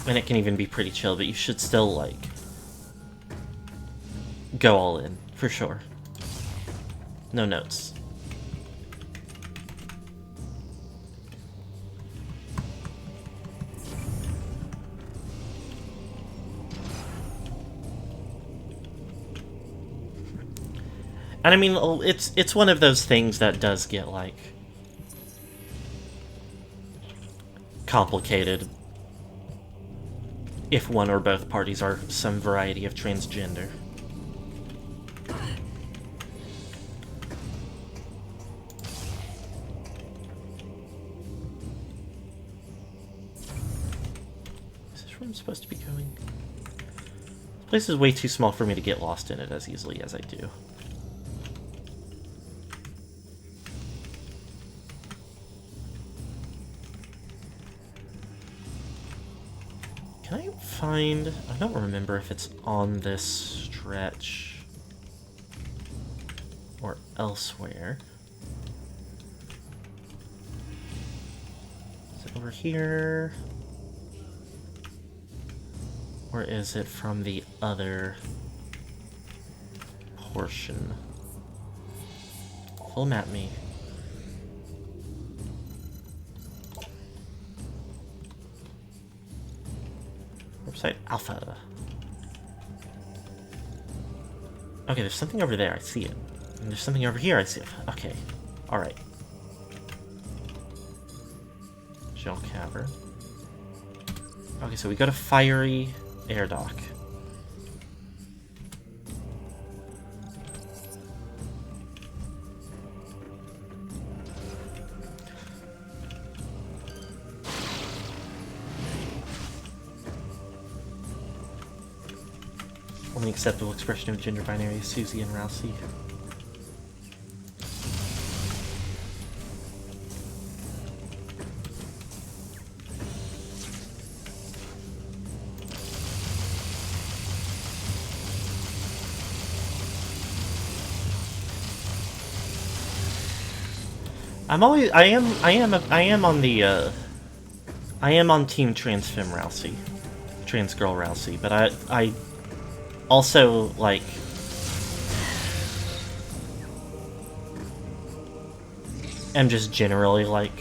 And it can even be pretty chill, but you should still, like, go all in, for sure. No notes. And I mean, it's one of those things that does get, like, complicated if one or both parties are some variety of transgender. Is this where I'm supposed to be going? This place is way too small for me to get lost in it as easily as I do. Can I find... I don't remember if it's on this stretch or elsewhere. Is it over here? Or is it from the other portion? Full map me. Website Alpha. Okay, there's something over there, I see it. And there's something over here, I see it. Okay, alright. Gel Cavern. Okay, so we go to Fiery Air Dock. only acceptable expression of gender binary is Susie and Rousey. I am on Team Trans Femme Rousey. Trans Girl Rousey, but I also, like, am just generally, like,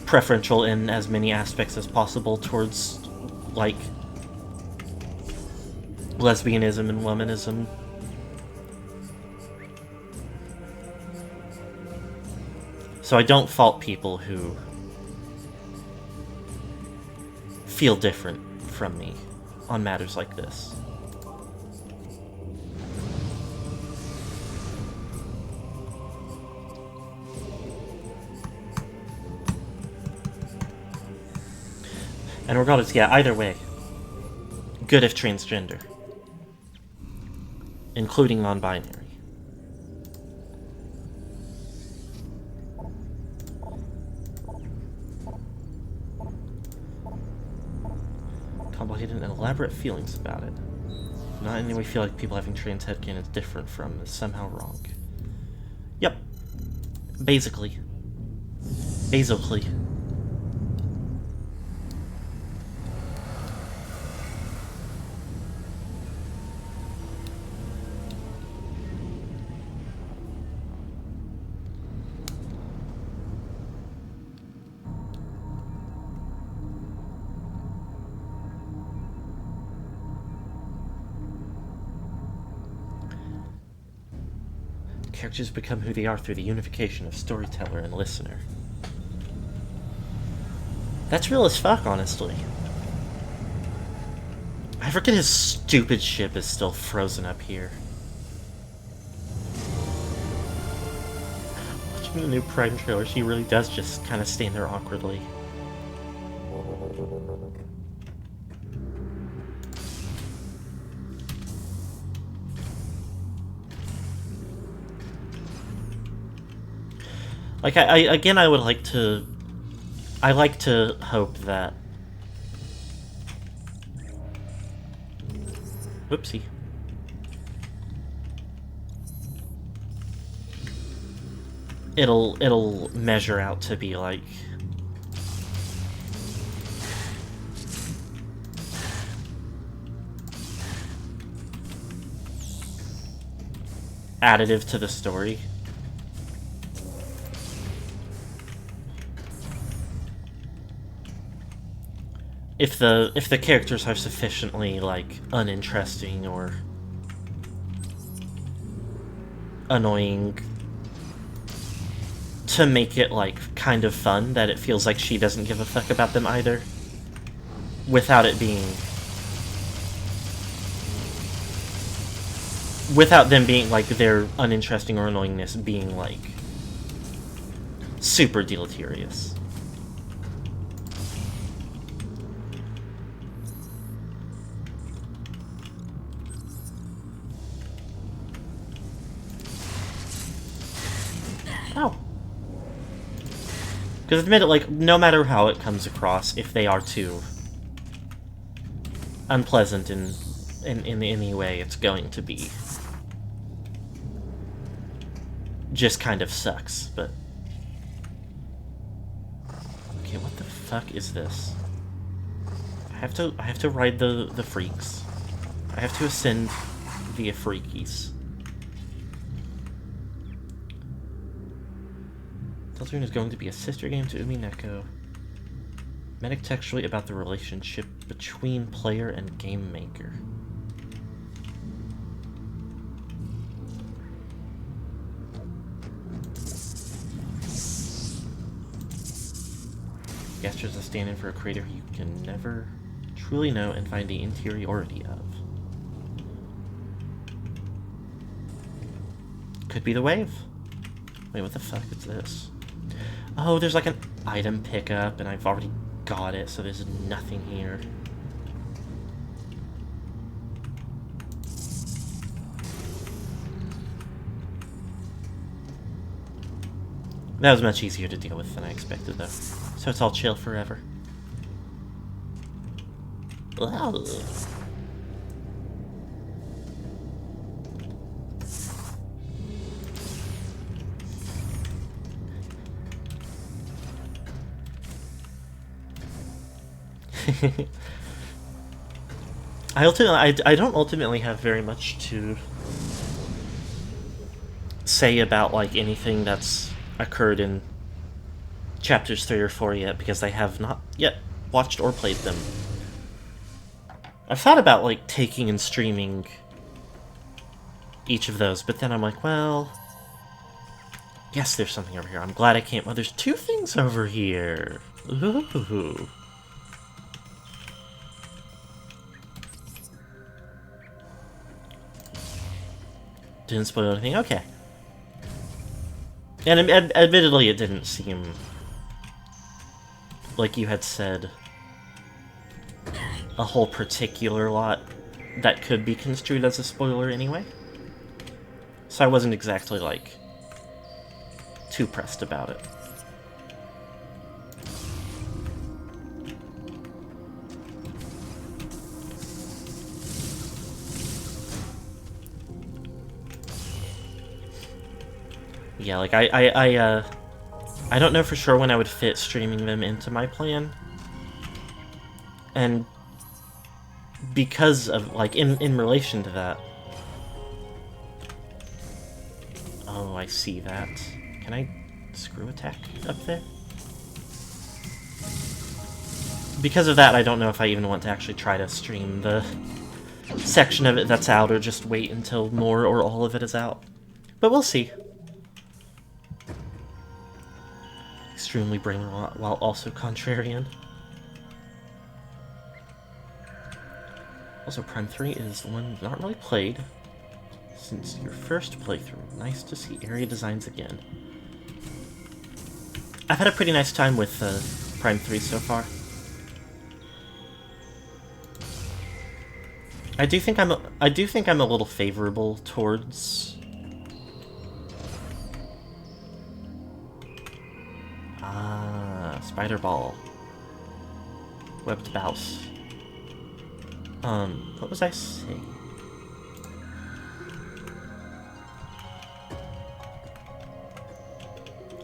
preferential in as many aspects as possible towards, like, lesbianism and womanism. So I don't fault people who feel different from me on matters like this. And regardless, yeah, either way, good if transgender, including non-binary. Complicated and elaborate feelings about it. Not in any way feel like people having trans headcanon is different from is somehow wrong. Yep. Basically. Basically. Characters become who they are through the unification of storyteller and listener. That's real as fuck, honestly. I forget his stupid ship is still frozen up here. Watching the new Prime trailer, she really does just kind of stand there awkwardly. Like, I would like to... I like to hope that... Whoopsie. It'll measure out to be, like... additive to the story. If the characters are sufficiently, like, uninteresting or annoying to make it, like, kind of fun, that it feels like she doesn't give a fuck about them either, without it being... without them being, like, their uninteresting or annoyingness being, like, super deleterious. Oh. Because admit it, like, no matter how it comes across, if they are too unpleasant in any way, it's going to be just kind of sucks, but... Okay, what the fuck is this? I have to ride the freaks. I have to ascend via freakies. Deltarune is going to be a sister game to Umineko. Metatextually about the relationship between player and game maker. Gaster is a stand-in for a creator you can never truly know and find the interiority of. Could be the wave. Wait, what the fuck is this? Oh, there's like an item pickup, and I've already got it, so there's nothing here. That was much easier to deal with than I expected, though. So it's all chill forever. Wow. I don't ultimately have very much to say about like anything that's occurred in chapters 3 or 4 yet, because I have not yet watched or played them. I've thought about like taking and streaming each of those, but then I'm like, well, yes, there's something over here. I'm glad I can't. Well, there's 2 things over here. Ooh. Didn't spoil anything. Okay. And admittedly, it didn't seem like you had said a whole particular lot that could be construed as a spoiler anyway. So I wasn't exactly, like, too pressed about it. Yeah, like, I don't know for sure when I would fit streaming them into my plan. And because of, like, in relation to that... Oh, I see that. Can I screw attack up there? Because of that, I don't know if I even want to actually try to stream the section of it that's out, or just wait until more or all of it is out. But we'll see. Extremely brain rot while also contrarian. Also, Prime 3 is the one not really played since your first playthrough. Nice to see area designs again. I've had a pretty nice time with Prime 3 so far. I do think I'm a little favorable towards Spider Ball. Webbed Bouse. What was I saying?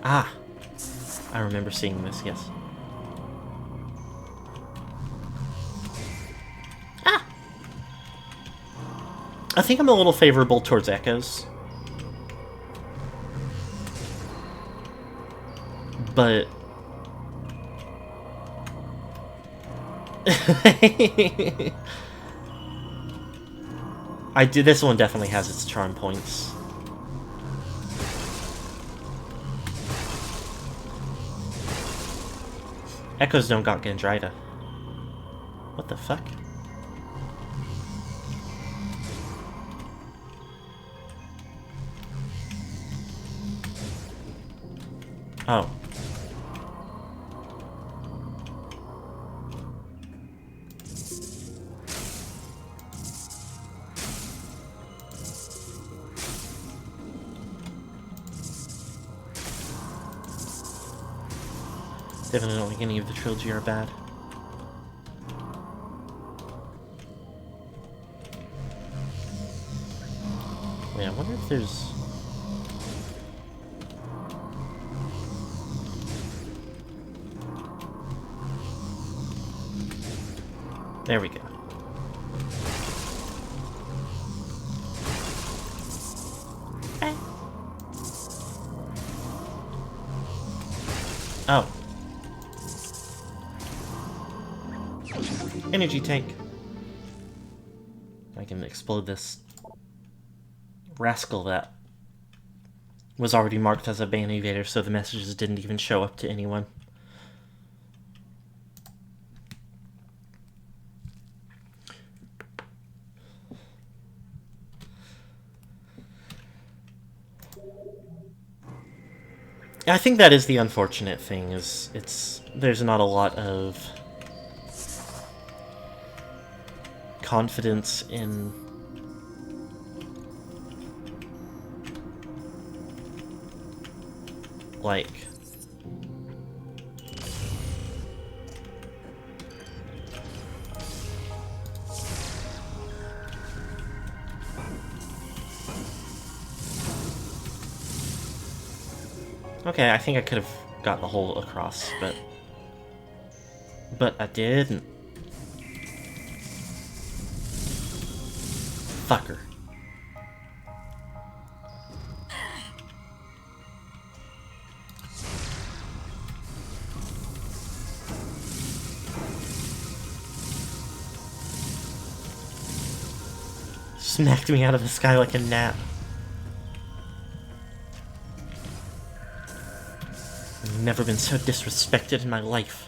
Ah! I remember seeing this, yes. Ah! I think I'm a little favorable towards Echoes. But... this one definitely has its charm points. Echoes don't got Gandrita. What the fuck? Oh. Definitely don't think any of the trilogy are bad. Wait, I wonder if there's... There we go. Oh. Energy tank. I can explode this rascal that was already marked as a ban evader, so the messages didn't even show up to anyone. I think that is the unfortunate thing, is there's not a lot of confidence in like... Okay, I think I could have got the hole across, but I didn't. Fucker. Smacked me out of the sky like a gnat. I've never been so disrespected in my life.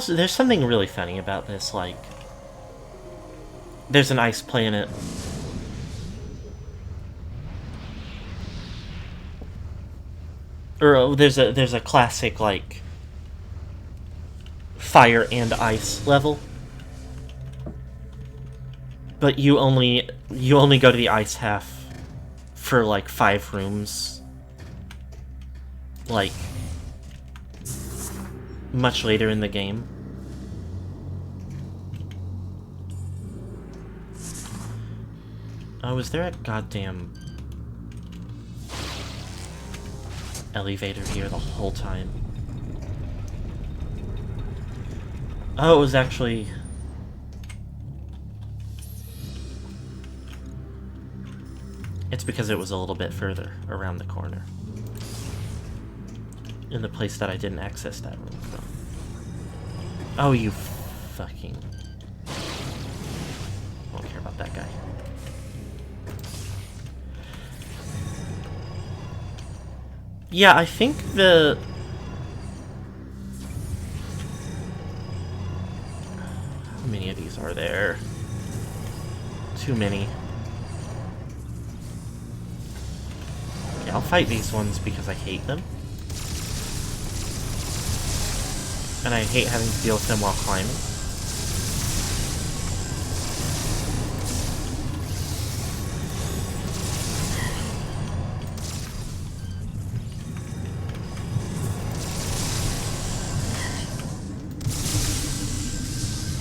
There's something really funny about this, like, there's an ice planet. Or there's a classic, like, fire and ice level. But you only go to the ice half for like 5 rooms. Like, much later in the game. Oh, is there a goddamn elevator here the whole time? Oh, it was actually... It's because it was a little bit further around the corner. In the place that I didn't access that room from. Oh, you fucking... I don't care about that guy. Yeah, I think the... How many of these are there? Too many. Okay, I'll fight these ones because I hate them. And I hate having to deal with them while climbing.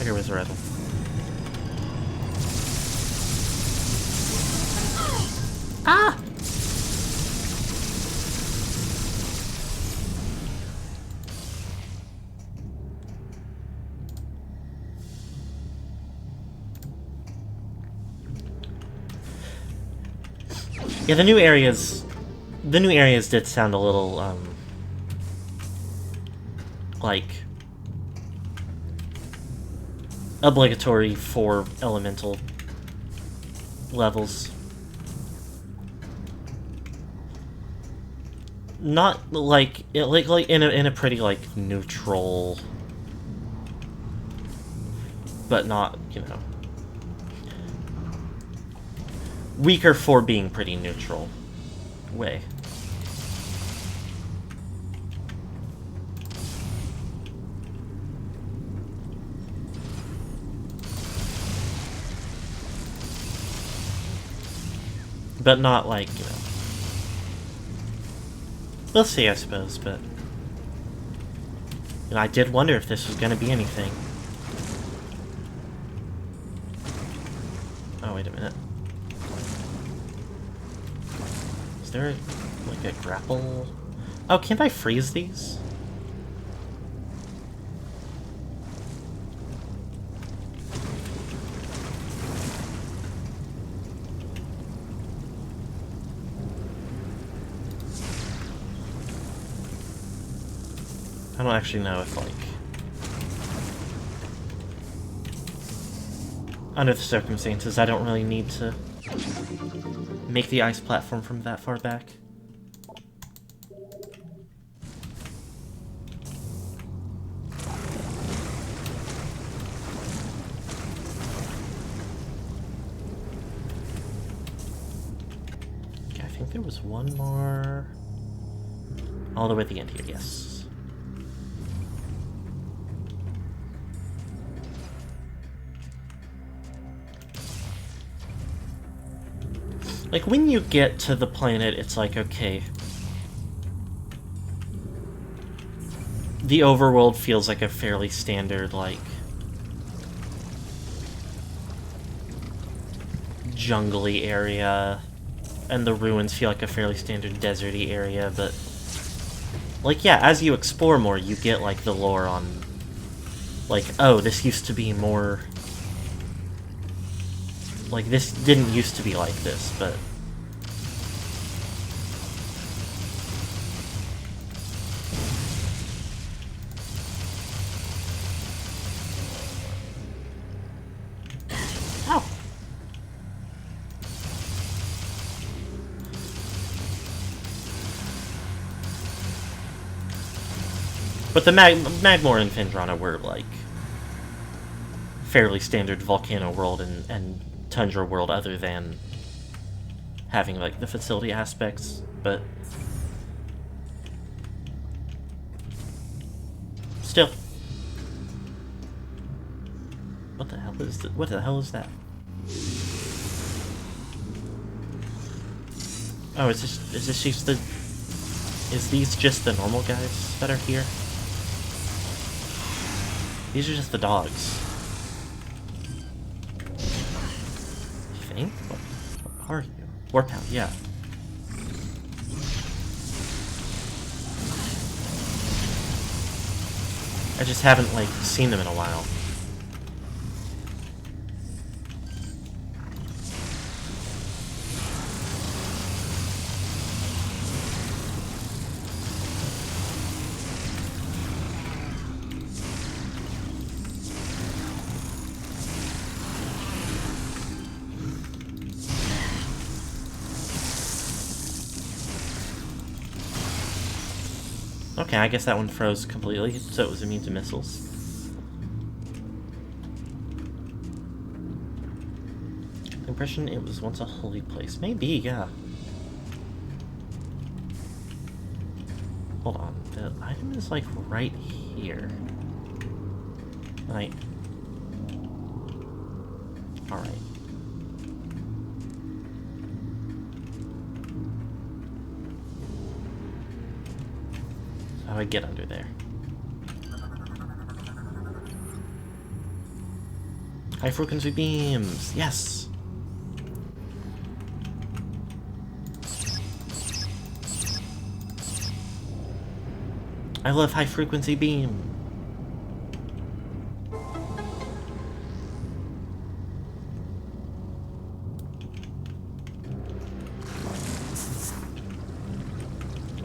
Okay, where's the red one? Ah! Yeah, the new areas did sound a little, like, obligatory for elemental levels. Not like in a pretty like neutral, but not, you know, weaker for being pretty neutral way. But not like, you know. We'll see, I suppose, but... You know, I did wonder if this was gonna be anything. Oh, wait a minute. Is there, like, a grapple? Oh, can't I freeze these? I don't actually know if, like... Under the circumstances, I don't really need to make the ice platform from that far back. think there was one more... all the way at the end here, yes. Like, when you get to the planet, it's like, okay... the overworld feels like a fairly standard, like... jungly area, and the ruins feel like a fairly standard deserty area, but like, yeah, as you explore more, you get like the lore on like, oh, this used to be more like, this didn't used to be like this, but but the Magmor and Phendrana were, like, fairly standard volcano world and tundra world, other than having, like, the facility aspects, but... still. What the hell is that? Oh, is these just the normal guys that are here? These are just the dogs. I think? What are you? Warpound, yeah. I just haven't, like, seen them in a while. Okay, I guess that one froze completely, so it was immune to missiles. Impression it was once a holy place. Maybe, yeah. Hold on, the item is like right here. Right. Alright. How do I get under there? High frequency beams! Yes! I love high frequency beam!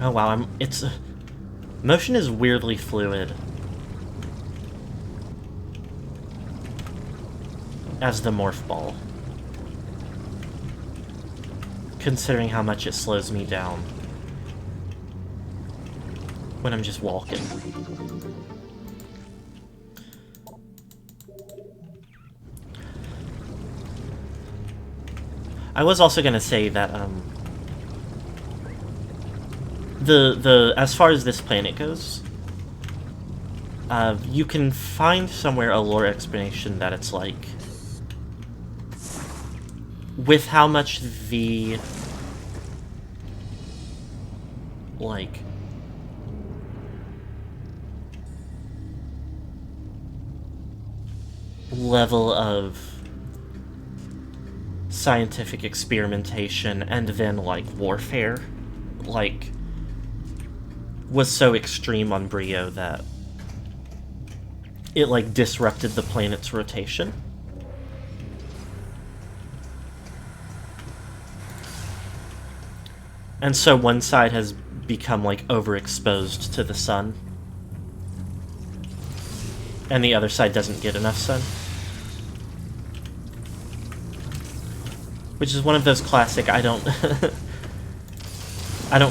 Oh wow, motion is weirdly fluid. As the morph ball. Considering how much it slows me down. When I'm just walking. I was also gonna say that, as far as this planet goes, you can find somewhere a lore explanation that it's like, with how much the, like, level of scientific experimentation and then, like, warfare, like, was so extreme on Brio that it, like, disrupted the planet's rotation. And so one side has become, like, overexposed to the sun. And the other side doesn't get enough sun. Which is one of those classic, I don't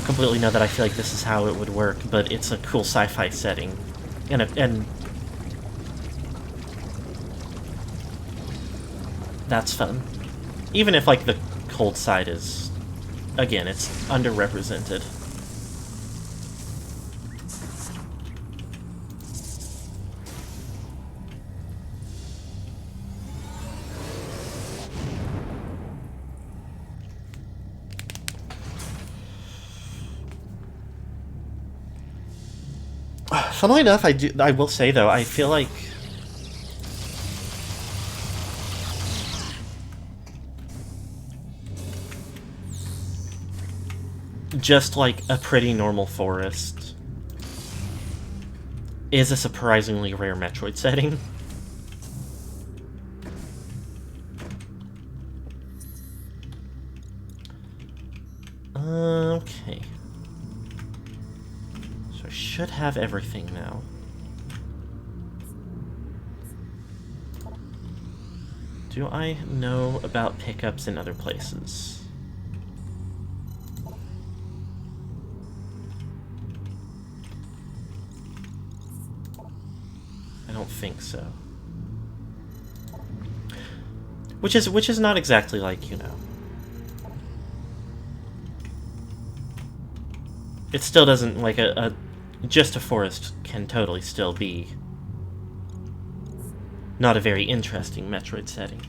completely know that I feel like this is how it would work, but it's a cool sci-fi setting. And that's fun. Even if, like, the cold side is again, it's underrepresented. Funnily enough, I will say though, I feel like just like a pretty normal forest is a surprisingly rare Metroid setting. Okay. So I should have everything now. Do I know about pickups in other places? I don't think so. Which is not exactly like, you know. It still doesn't, like, just a forest can totally still be not a very interesting Metroid setting.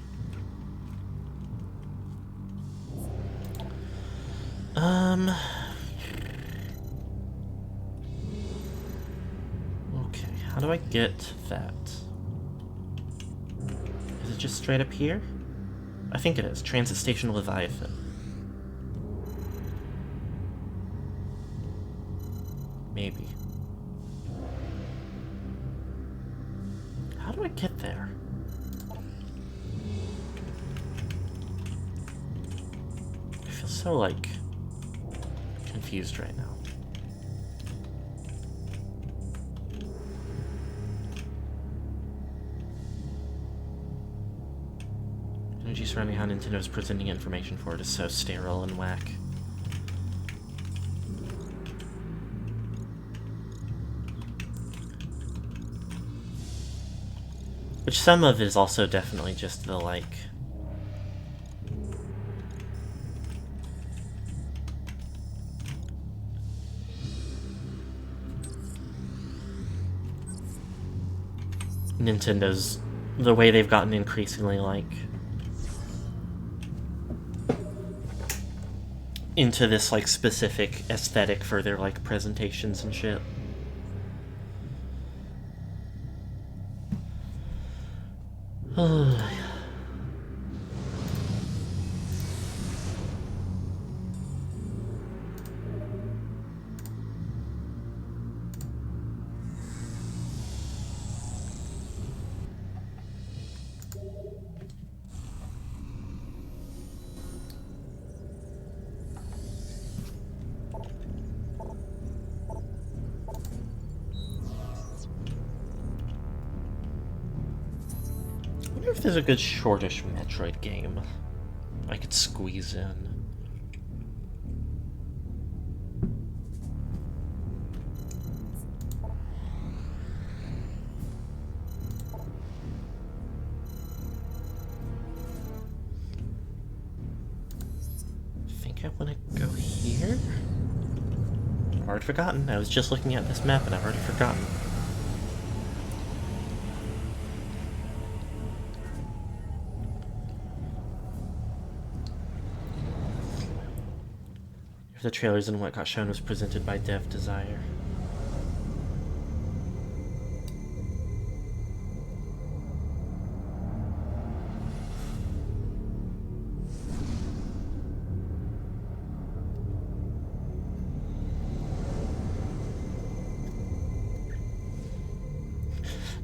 Okay, how do I get that? Is it just straight up here? I think it is. Transit Station Leviathan. Maybe. How do I get there? I feel so, like, confused right now. Energy surrounding how Nintendo is presenting information for it is so sterile and whack. Which some of it is also definitely just the, like... Nintendo's... the way they've gotten increasingly, like... into this, like, specific aesthetic for their, like, presentations and shit. I wonder if there's a good shortish Metroid game I could squeeze in. I think I want to go here? I've already forgotten. I was just looking at this map and I've already forgotten. The trailers and what got shown was presented by Dev Desire.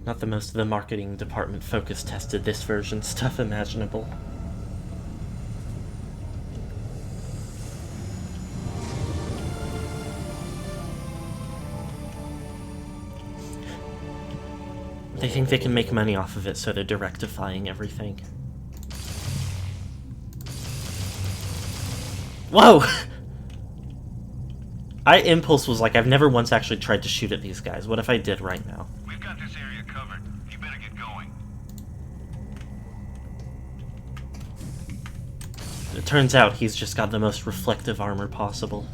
Not the most the marketing department focus tested this version stuff imaginable. They think they can make money off of it, so they're directifying everything. Whoa! Impulse was like, I've never once actually tried to shoot at these guys. What if I did right now? We've got this area covered. You better get going. it turns out he's just got the most reflective armor possible.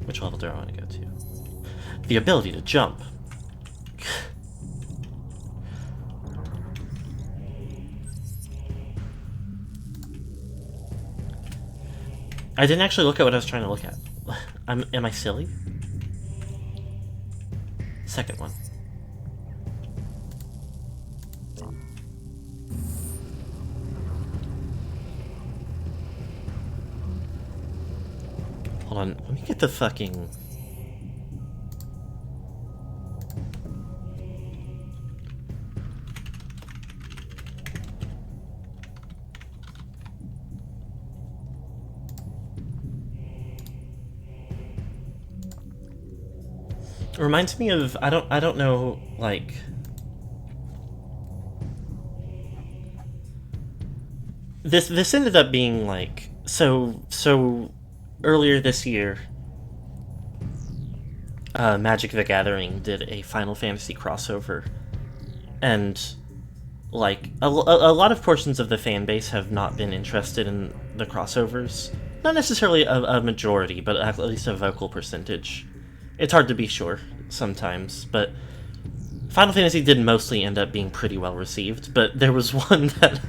Which level do I want to go to? The ability to jump. I didn't actually look at what I was trying to look at. Am I silly? Second one. Hold on, let me get the fucking... It reminds me of, I don't know, like... This ended up being, like, so earlier this year, Magic the Gathering did a Final Fantasy crossover, and, like, a lot of portions of the fan base have not been interested in the crossovers. Not necessarily a majority, but at least a vocal percentage. It's hard to be sure sometimes, but Final Fantasy did mostly end up being pretty well received, but there was one that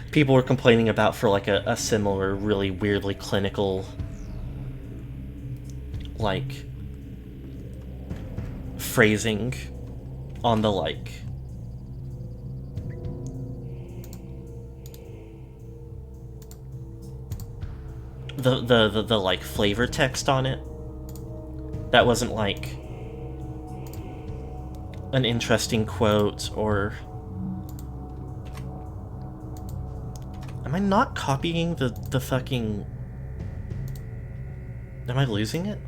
people were complaining about for like a similar, really weirdly clinical, like, phrasing on the, like, the like flavor text on it. That wasn't, like, an interesting quote, or... Am I not copying the fucking... Am I losing it?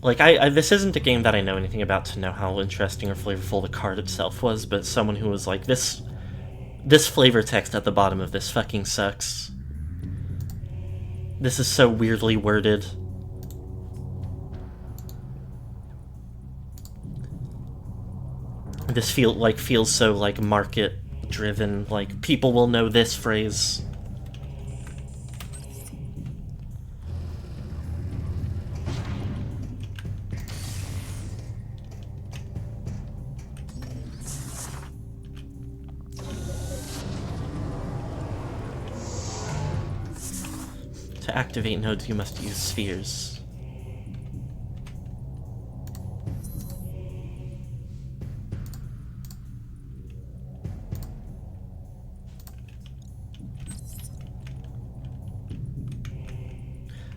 Like, this isn't a game that I know anything about to know how interesting or flavorful the card itself was, but someone who was like, this flavor text at the bottom of this fucking sucks. This is so weirdly worded. This feels so, like, market-driven, like, people will know this phrase. To activate nodes, you must use spheres.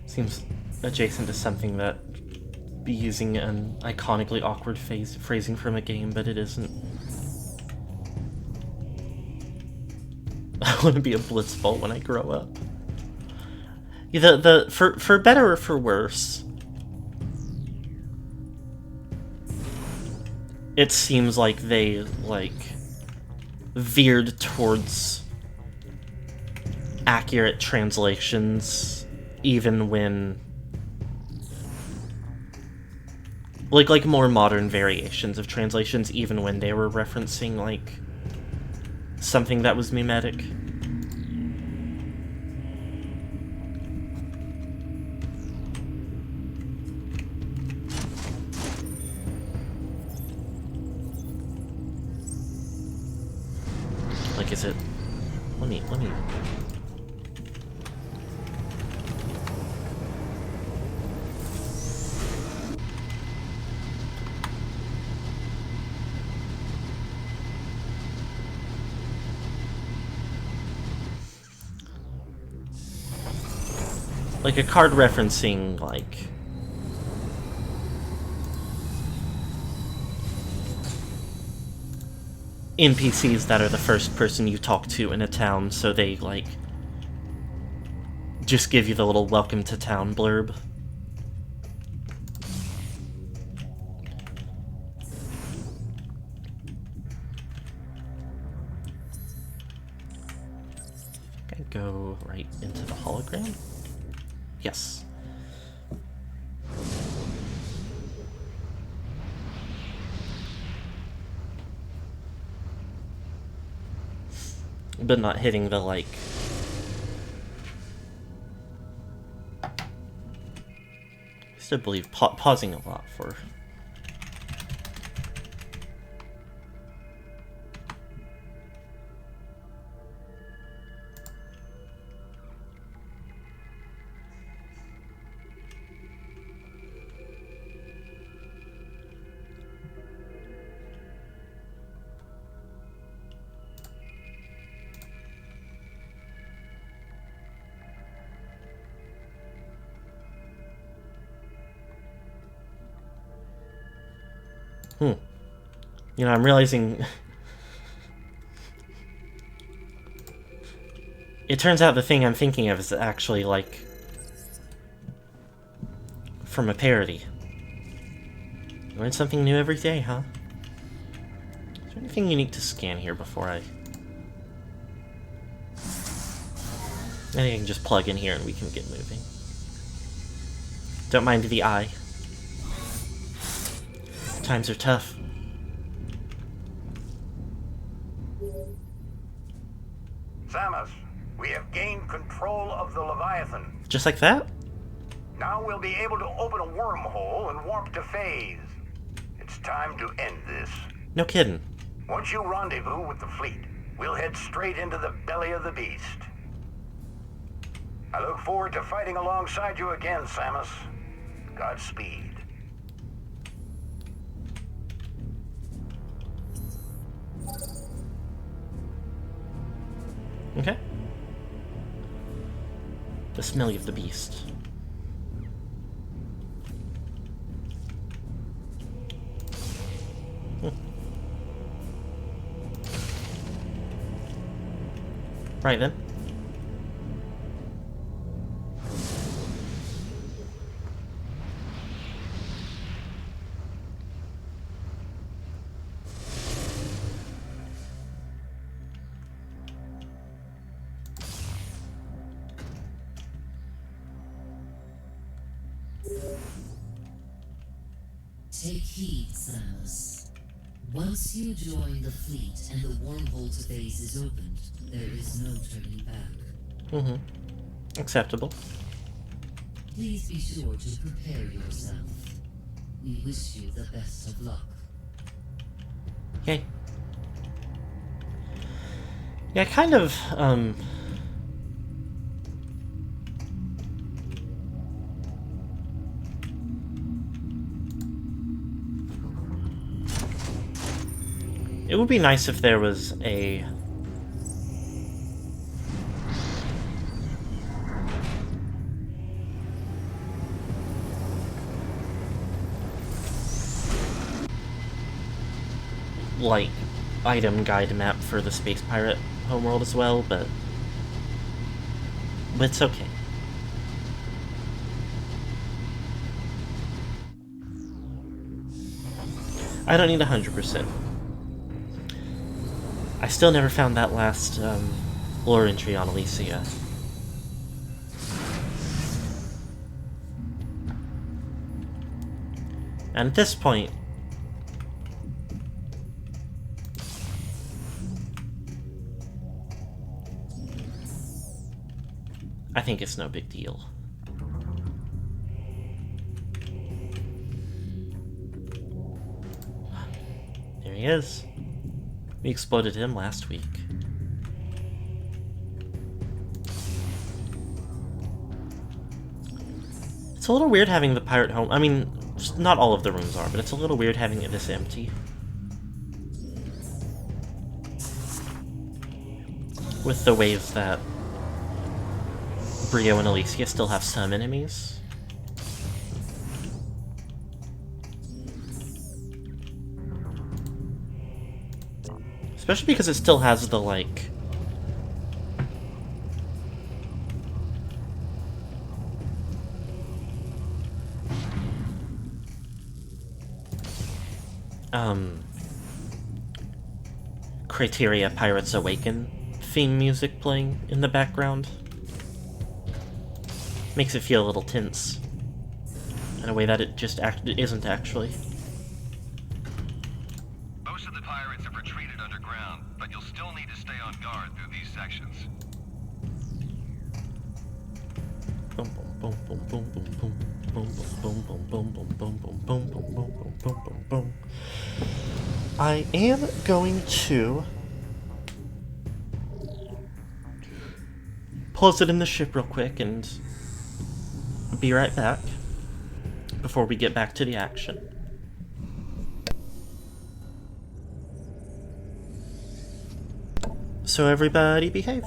Seems adjacent to something that be using an iconically awkward phrasing from a game, but it isn't. I want to be a blitzball when I grow up. For better or for worse, it seems like they, like, veered towards accurate translations, even when, like more modern variations of translations, even when they were referencing, like, something that was mimetic. Like, is it... Let me... Like, a card referencing, like... NPCs that are the first person you talk to in a town, so they, like, just give you the little welcome to town blurb. Okay, go right into the hologram. Yes. But not hitting the, like... I still believe pausing a lot for... You know, I'm realizing... It turns out the thing I'm thinking of is actually, like... from a parody. Learn something new every day, huh? Is there anything unique to scan here before I... I think I can just plug in here and we can get moving. Don't mind the eye. Times are tough. Samus, we have gained control of the Leviathan. Just like that? Now we'll be able to open a wormhole and warp to phase. It's time to end this. No kidding. Once you rendezvous with the fleet, we'll head straight into the belly of the beast. I look forward to fighting alongside you again, Samus. Godspeed. Okay. The smelly of the beast. Right then. Take heed, Samus. Once you join the fleet and the wormhole to phase is opened, there is no turning back. Acceptable. Please be sure to prepare yourself. We wish you the best of luck. Okay. Yeah, kind of, it would be nice if there was a... like, item guide map for the Space Pirate homeworld as well, but it's okay. I don't need 100%. I still never found that last lore entry on Alicia. And at this point, I think it's no big deal. There he is. We exploded him last week. It's a little weird having the pirate home. I mean, not all of the rooms are, but it's a little weird having it this empty. With the ways that Brio and Alicia still have some enemies. Especially because it still has the, like... Criteria Pirates Awaken theme music playing in the background. Makes it feel a little tense in a way that it just isn't actually. Most of the pirates have retreated underground, but you'll still need to stay on guard through these sections. Boom boom boom boom boom boom boom boom boom boom boom boom boom boom boom boom boom boom boom boom. I am going to pause it in the ship real quick and be right back before we get back to the action. So everybody behave.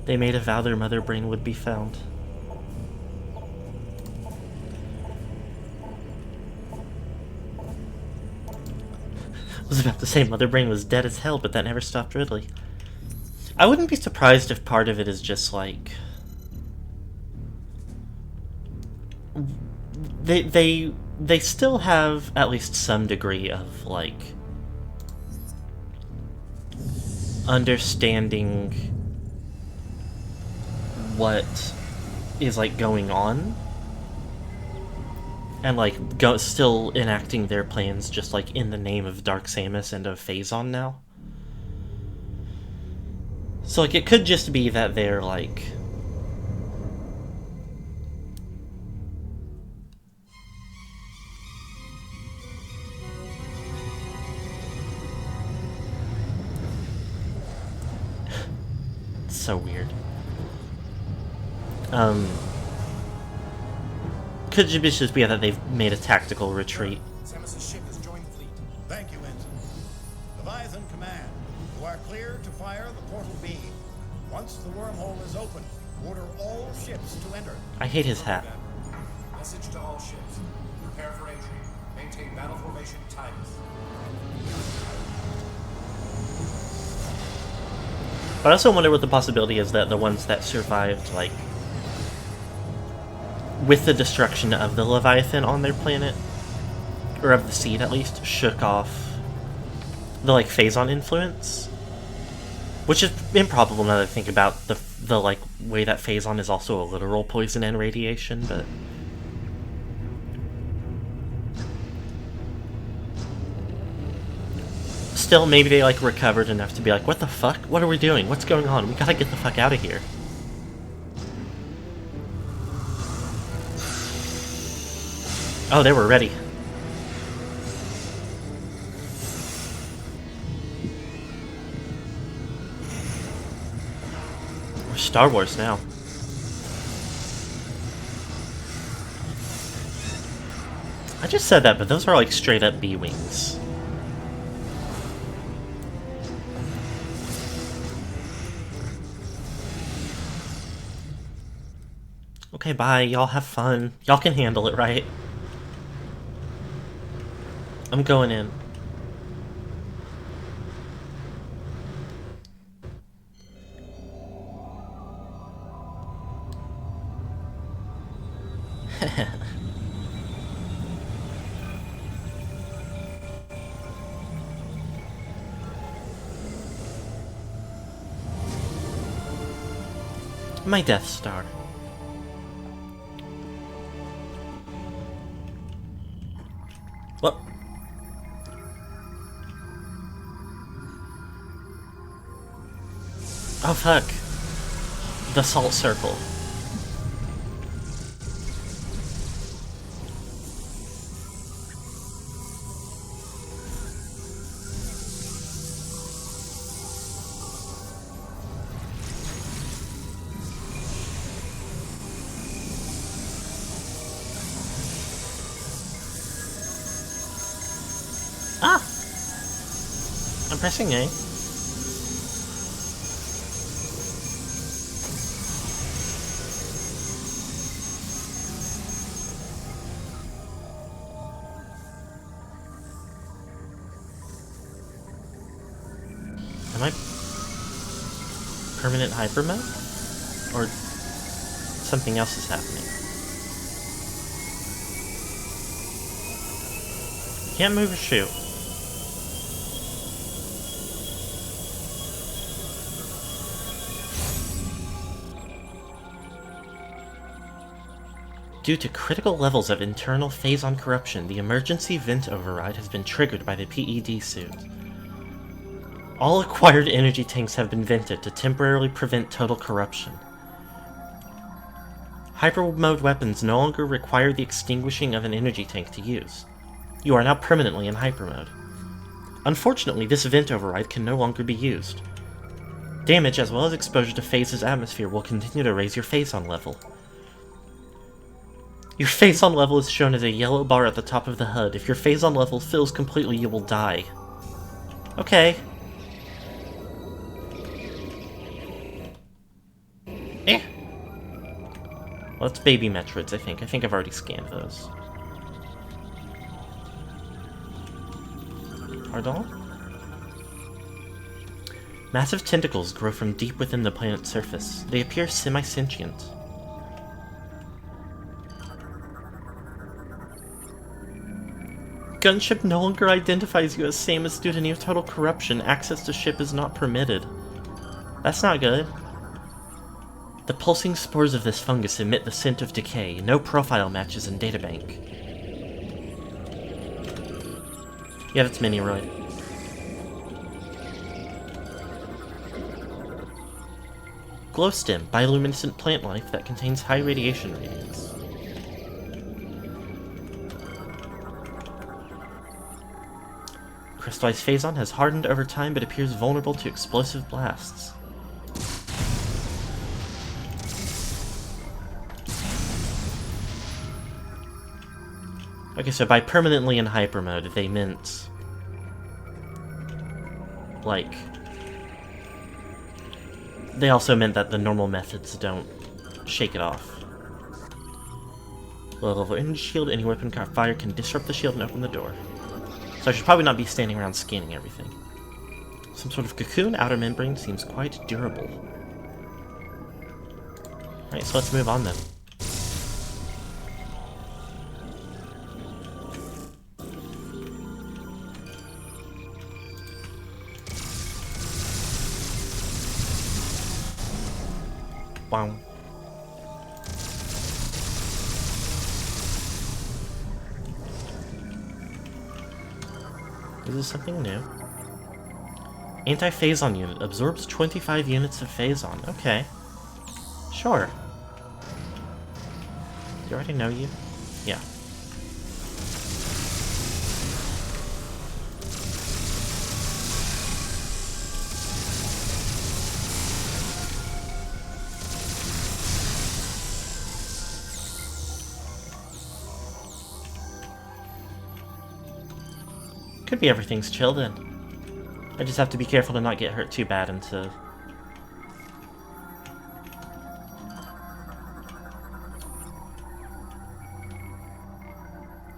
They made a vow their mother brain would be found. I was about to say Mother Brain was dead as hell, but that never stopped Ridley. I wouldn't be surprised if part of it is just like... They still have at least some degree of, like, understanding what is, like, going on. And, like, still enacting their plans just, like, in the name of Dark Samus and of Phazon now. So, like, it could just be that they're, like... It's so weird. Could just be that they've made a tactical retreat. Samus's ship has joined the fleet. Thank you, Ensign. Leviathan Command, you are clear to fire the portal beam. Once the wormhole is open, order all ships to enter. I hate his hat. Message to all ships. Prepare for entry. Maintain battle formation Titus. But I also wonder what the possibility is that the ones that survived, like, with the destruction of the Leviathan on their planet, or of the seed at least, shook off the like Phazon influence, which is improbable now that I think about the like way that Phazon is also a literal poison and radiation, but still, maybe they like recovered enough to be like, what the fuck? What are we doing? What's going on? We gotta get the fuck out of here. Oh, they were ready. We're Star Wars now. I just said that, but those are like straight up B-Wings. Okay, bye. Y'all have fun. Y'all can handle it, right? I'm going in. My Death Star. What? Oh fuck. The Salt Circle. Ah! I'm pressing A. Am I permanent hyper mode? Or something else is happening? Can't move or shoot. Due to critical levels of internal Phazon corruption, the emergency vent override has been triggered by the PED suit. All acquired energy tanks have been vented to temporarily prevent total corruption. Hyper mode weapons no longer require the extinguishing of an energy tank to use. You are now permanently in hyper mode. Unfortunately, this vent override can no longer be used. Damage as well as exposure to Phase's atmosphere will continue to raise your Phazon level. Your Phazon level is shown as a yellow bar at the top of the HUD. If your Phazon level fills completely, you will die. Okay. Eh. Well, it's baby Metroids, I think. I think I've already scanned those. Pardon? Massive tentacles grow from deep within the planet's surface. They appear semi-sentient. Gunship no longer identifies you as same as due to near total corruption. Access to ship is not permitted. That's not good. The pulsing spores of this fungus emit the scent of decay. No profile matches in databank. Yeah, that's Miniroid. Glowstem, bioluminescent plant life that contains high radiation radiance. Crystallized Phazon has hardened over time but appears vulnerable to explosive blasts. Okay, so by permanently in hyper mode, they meant like they also meant that the normal methods don't shake it off. Low level energy shield, any weapon fire can disrupt the shield and open the door. So I should probably not be standing around scanning everything. Some sort of cocoon outer membrane seems quite durable. Alright, so let's move on then. Wow. Is this something new? Anti-phazon unit absorbs 25 units of phazon. Okay. Sure. Do you already know you? Yeah. Could be everything's chill then. I just have to be careful to not get hurt too bad into...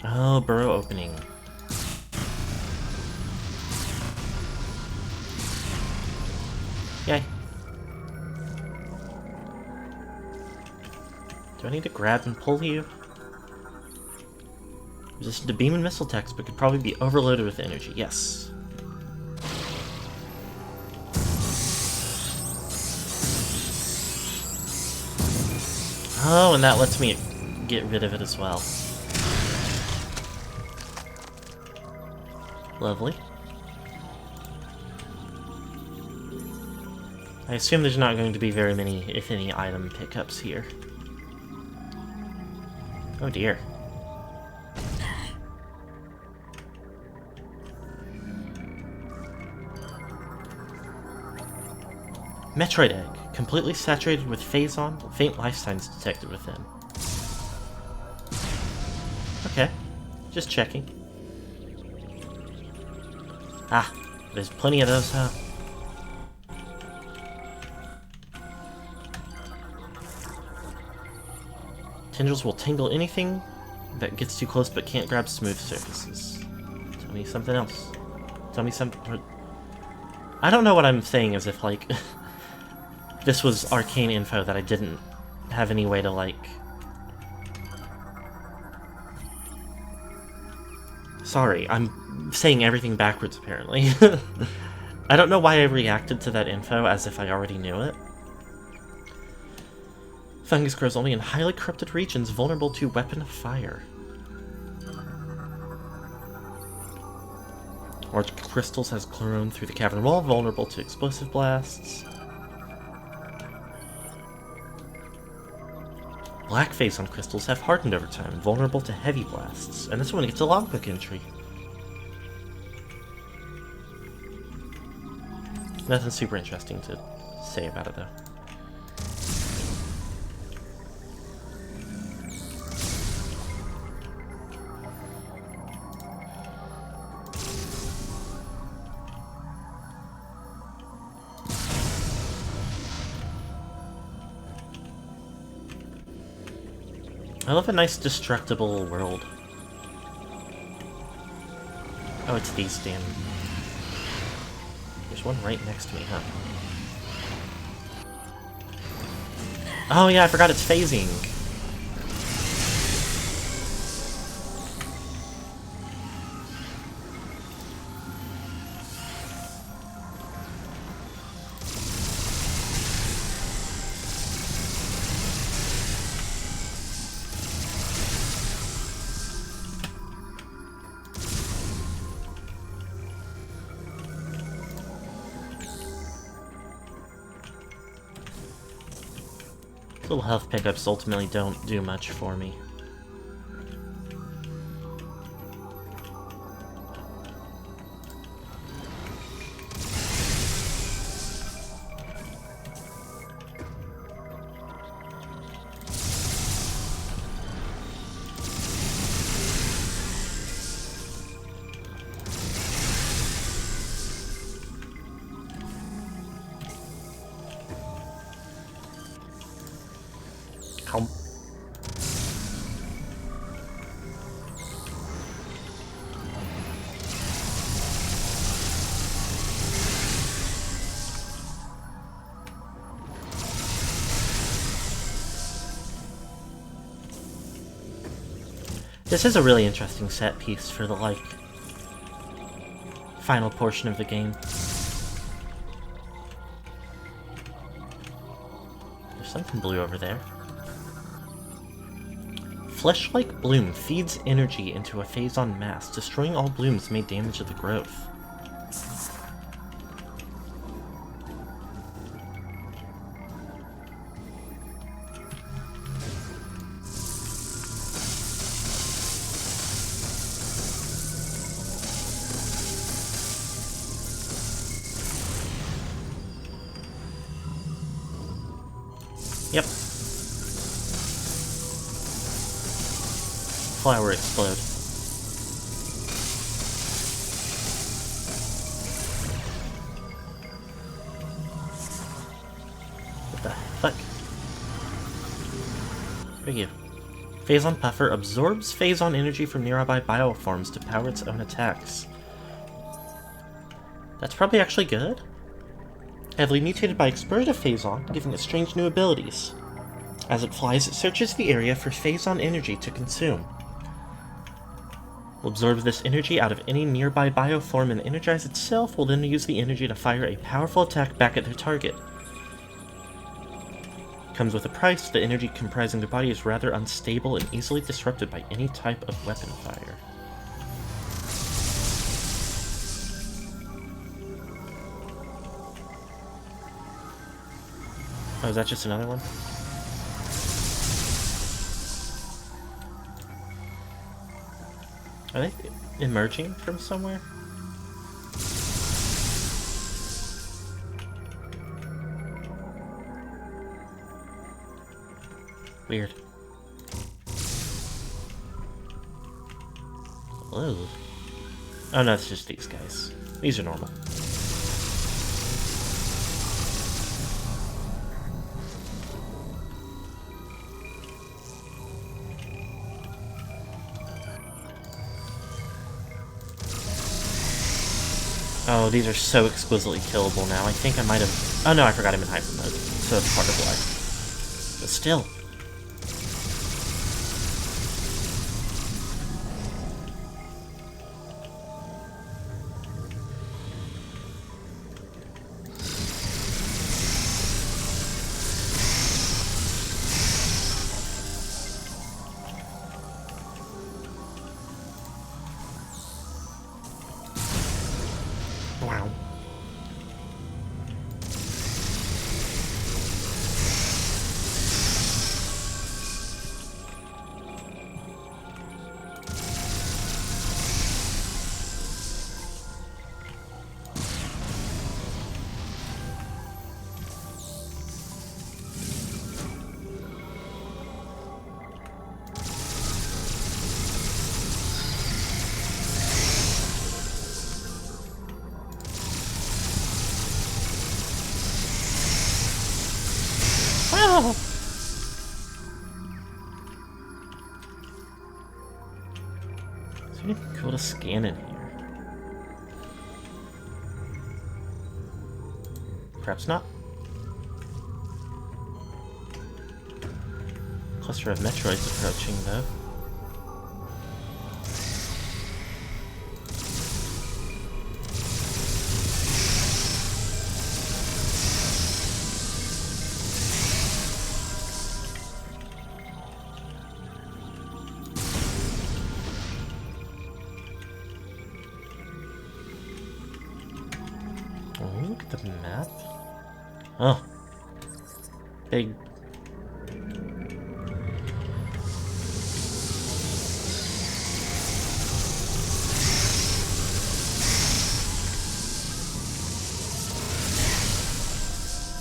Oh, burrow opening. Yay. Do I need to grab and pull you? Resistant to beam and missile attacks, but could probably be overloaded with energy. Yes. Oh, and that lets me get rid of it as well. Lovely. I assume there's not going to be very many, if any, item pickups here. Oh dear. Metroid egg. Completely saturated with phazon. Faint life signs detected within. Okay. Just checking. Ah, there's plenty of those, huh? Tendrils will tingle anything that gets too close but can't grab smooth surfaces. Tell me something else. Tell me something... I don't know what I'm saying as if, like... this was arcane info that I didn't have any way to, like... Sorry, I'm saying everything backwards, apparently. I don't know why I reacted to that info as if I already knew it. Fungus grows only in highly corrupted regions vulnerable to weapon fire. Large crystals has grown through the cavern wall, vulnerable to explosive blasts. Black phazon crystals have hardened over time, vulnerable to heavy blasts. And this one gets a logbook entry. Nothing super interesting to say about it, though. I love a nice destructible world. Oh, it's these damn... There's one right next to me, huh? Oh yeah, I forgot it's phasing. Little health pickups ultimately don't do much for me. This is a really interesting set piece for the, like, final portion of the game. There's something blue over there. Flesh-like bloom feeds energy into a phazon mass. Destroying all blooms may damage the growth. Yep. Flower explode. What the fuck? Thank you. Phazon Puffer absorbs phazon energy from nearby bioforms to power its own attacks. That's probably actually good. Heavily mutated by explorative phazon, giving it strange new abilities. As it flies, it searches the area for phazon energy to consume. Will absorb this energy out of any nearby bioform and energize itself, will then use the energy to fire a powerful attack back at their target. Comes with a price. The energy comprising their body is rather unstable and easily disrupted by any type of weapon fire. Oh, is that just another one? Are they emerging from somewhere? Weird. Hello. Oh no, it's just these guys. These are normal. Oh, these are so exquisitely killable now. I think I might have... Oh no, I forgot I'm in hyper mode. So that's part of why. But still. Wow. Oh. Is there anything cool to scan in here? Perhaps not. Cluster of Metroids approaching, though. Oh, look at the map. Oh. Big.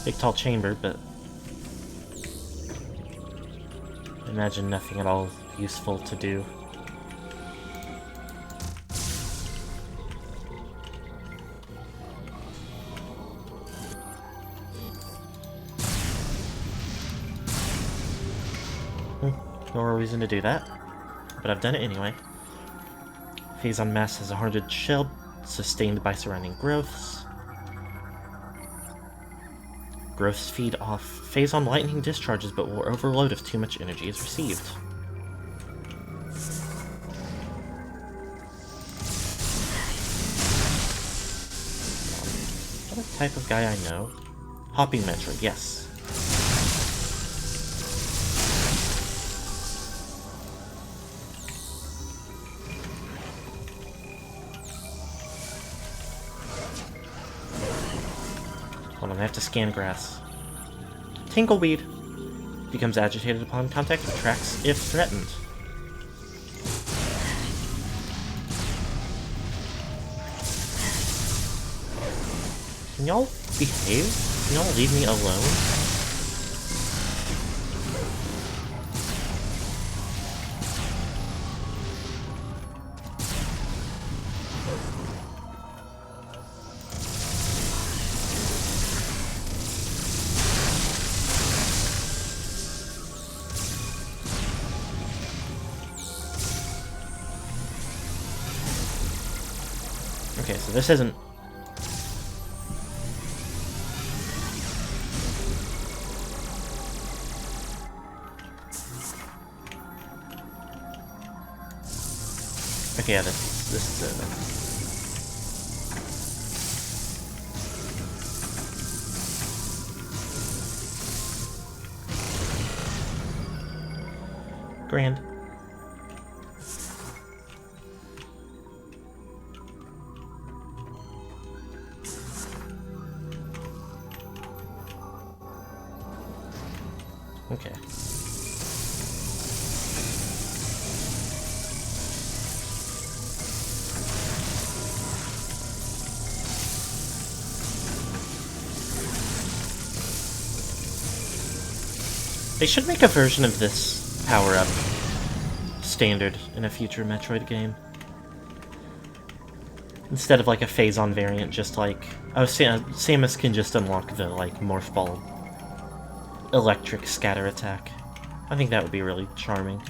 Big tall chamber, but I imagine nothing at all useful to do. No reason to do that, but I've done it anyway. Phazon mass has a hardened shell sustained by surrounding growths. Growths feed off Phazon lightning discharges but will overload if too much energy is received. What type of guy I know? Hopping Metroid, yes. to scan grass. Tinkleweed becomes agitated upon contact with tracks if threatened. Can y'all behave? Can y'all leave me alone? Okay, so this isn't... Okay, yeah, this is it. Grand. Okay. They should make a version of this power-up standard in a future Metroid game. Instead of like a phase-on variant, just like... Oh, Samus can just unlock the, like, Morph Ball electric scatter attack. I think that would be really charming.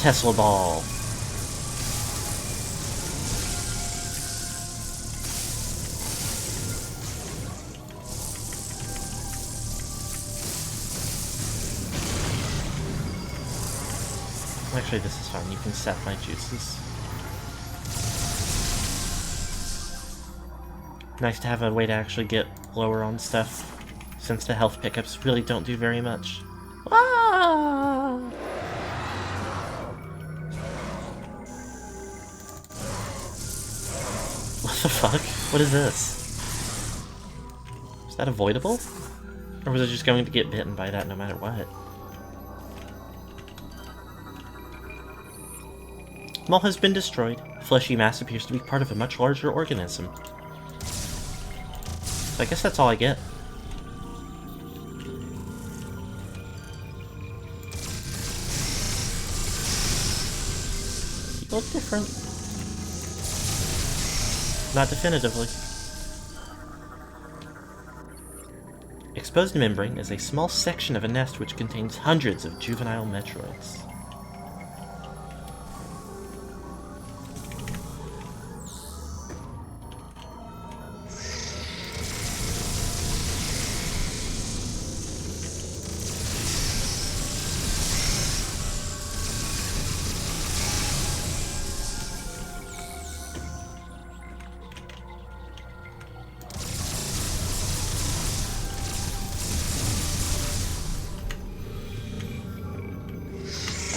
Tesla Ball. Actually, this is fine. You can sap my juices. Nice to have a way to actually get lower on stuff, since the health pickups really don't do very much. Ah! What the fuck? What is this? Is that avoidable? Or was I just going to get bitten by that no matter what? Maul has been destroyed. Fleshy mass appears to be part of a much larger organism. So I guess that's all I get. You look different. Not definitively. Exposed membrane is a small section of a nest which contains hundreds of juvenile Metroids.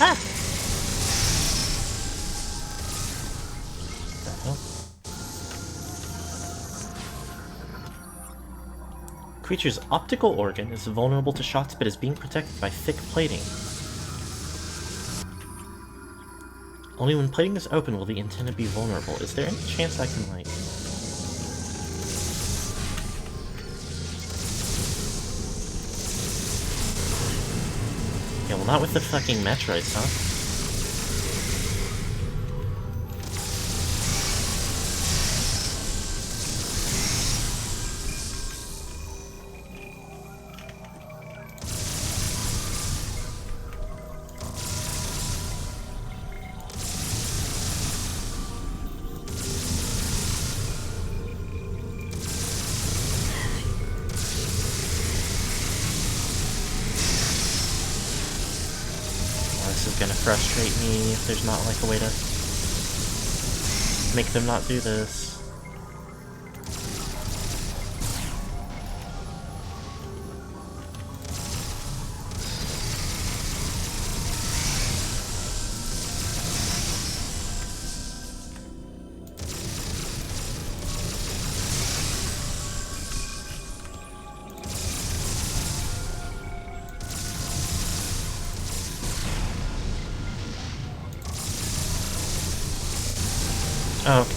Ah! What the hell? Creature's optical organ is vulnerable to shots but is being protected by thick plating. Only when plating is open will the antenna be vulnerable. Is there any chance I can, like... Yeah, well, not with the fucking Metroids, huh? This is gonna frustrate me if there's not like a way to make them not do this. Oh, okay.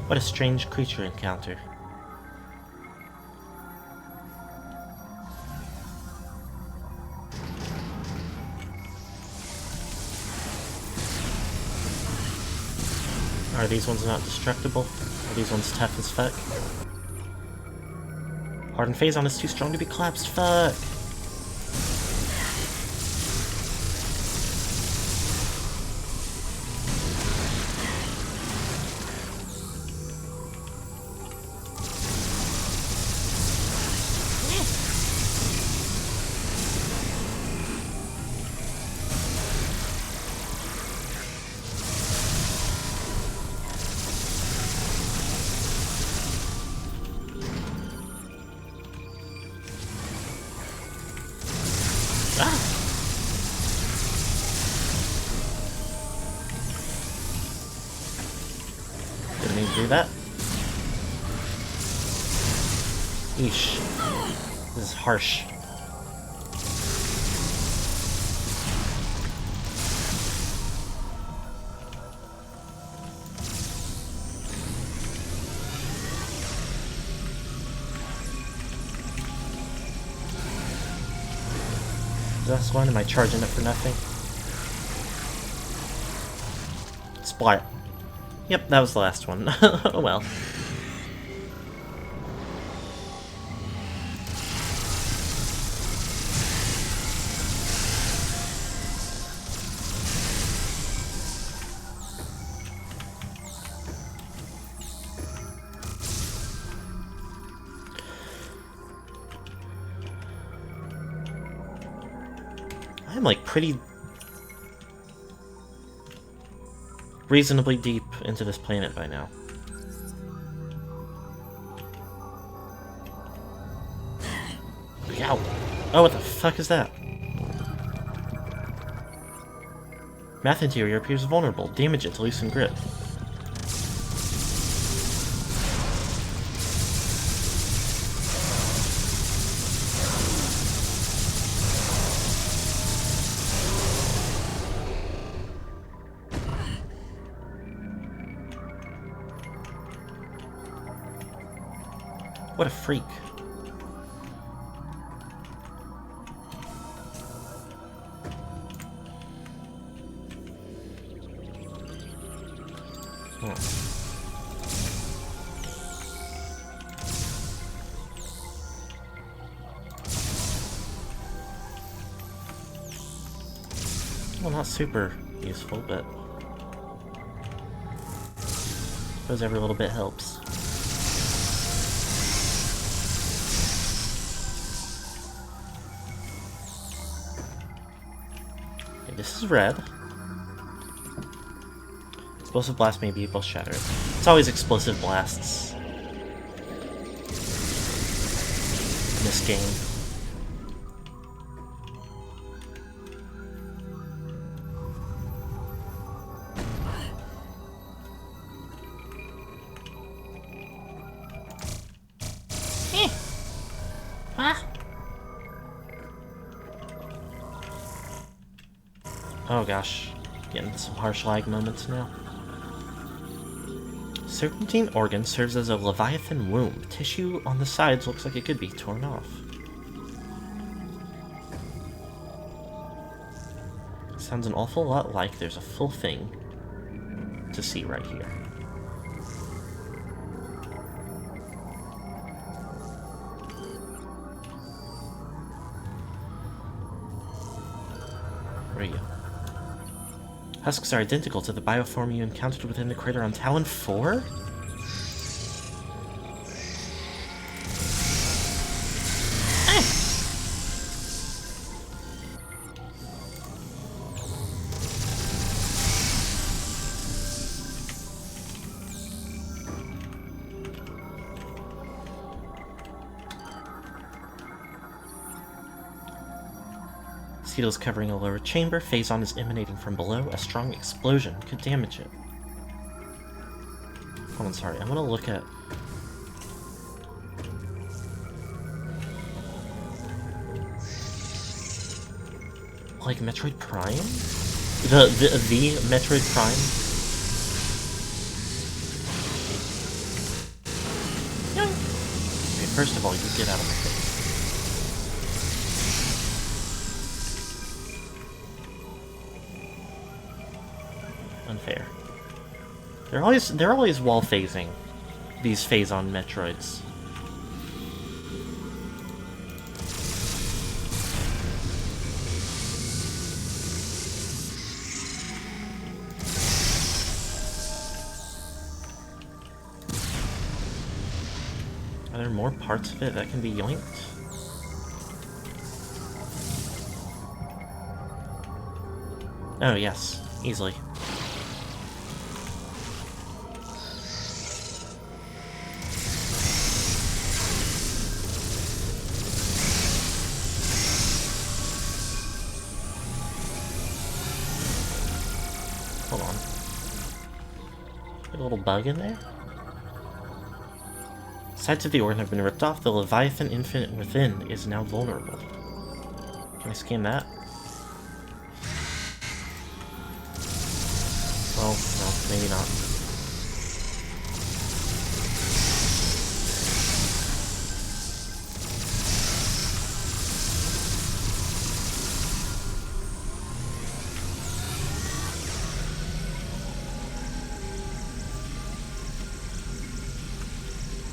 What a strange creature encounter. Are these ones not destructible? Are these ones tough as fuck? Hardened Phazon is too strong to be collapsed, fuck! Didn't mean to do that. Eesh. This is harsh. This one, am I charging it for nothing? Splat. Yep, that was the last one. Oh well. I'm like pretty reasonably deep into this planet by now. Ow! Oh, what the fuck is that? Math interior appears vulnerable. Damage it to loosen grip. What a freak. Well, not super useful, but I suppose every little bit helps. Okay, this is red. Explosive blast may be able to shatter it. It's always explosive blasts in this game. Oh gosh, getting some harsh lag moments now. Serpentine organ serves as a leviathan womb. Tissue on the sides looks like it could be torn off. Sounds an awful lot like there's a full thing to see right here. Where are you? Husks are identical to the bioform you encountered within the crater on Talon 4? Mosquitoes covering a lower chamber. Phazon is emanating from below. A strong explosion could damage it. Hold on, sorry. I want to look at... like Metroid Prime? The Metroid Prime. Okay, first of all, you get out of my face. Unfair. They're always wall phasing. These phase-on Metroids. Are there more parts of it that can be yoinked? Oh yes, easily. Hold on. Got a little bug in there? Sides of the organ have been ripped off. The Leviathan Infinite within is now vulnerable. Can I scan that? Well, no, maybe not.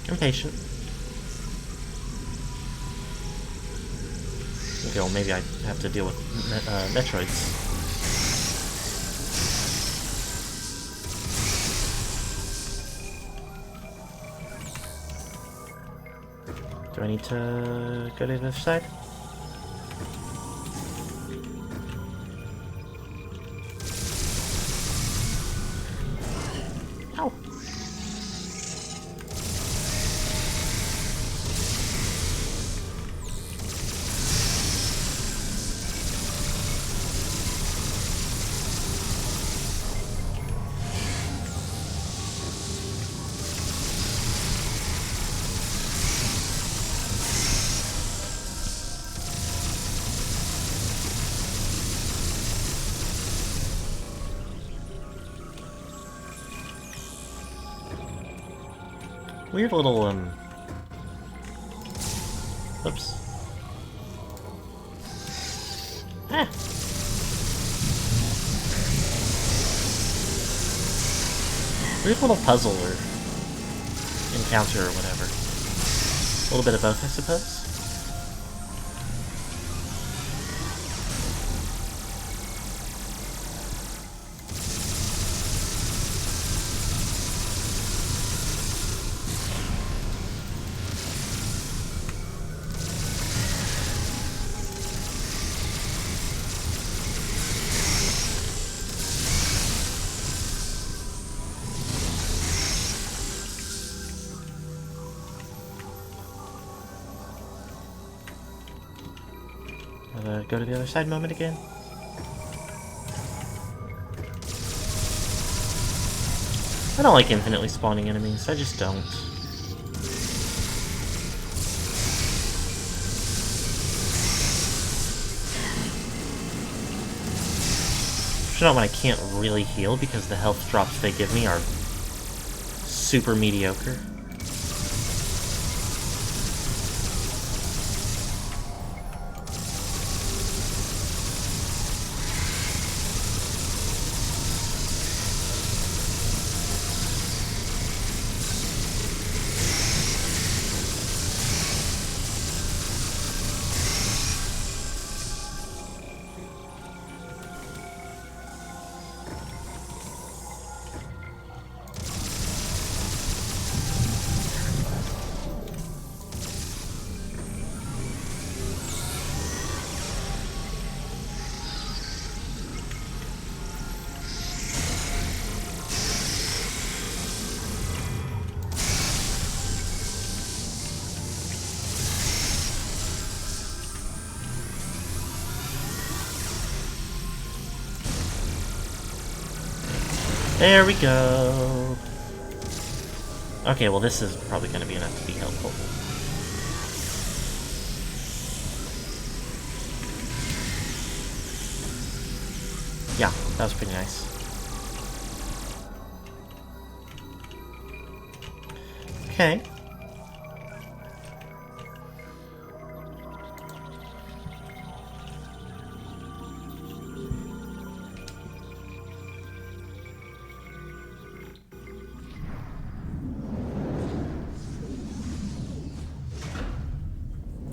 I'm patient. Okay, well, maybe I have to deal with Metroids. Do I need to go to the other side? Ow! Weird little, oops. Ah! Weird little puzzle or encounter or whatever. A little bit of both, I suppose. Go to the other side moment again. I don't like infinitely spawning enemies, I just don't. Especially not when I can't really heal because the health drops they give me are super mediocre. There we go. Okay, well this is probably going to be enough to be helpful. Yeah. That was pretty nice. Okay.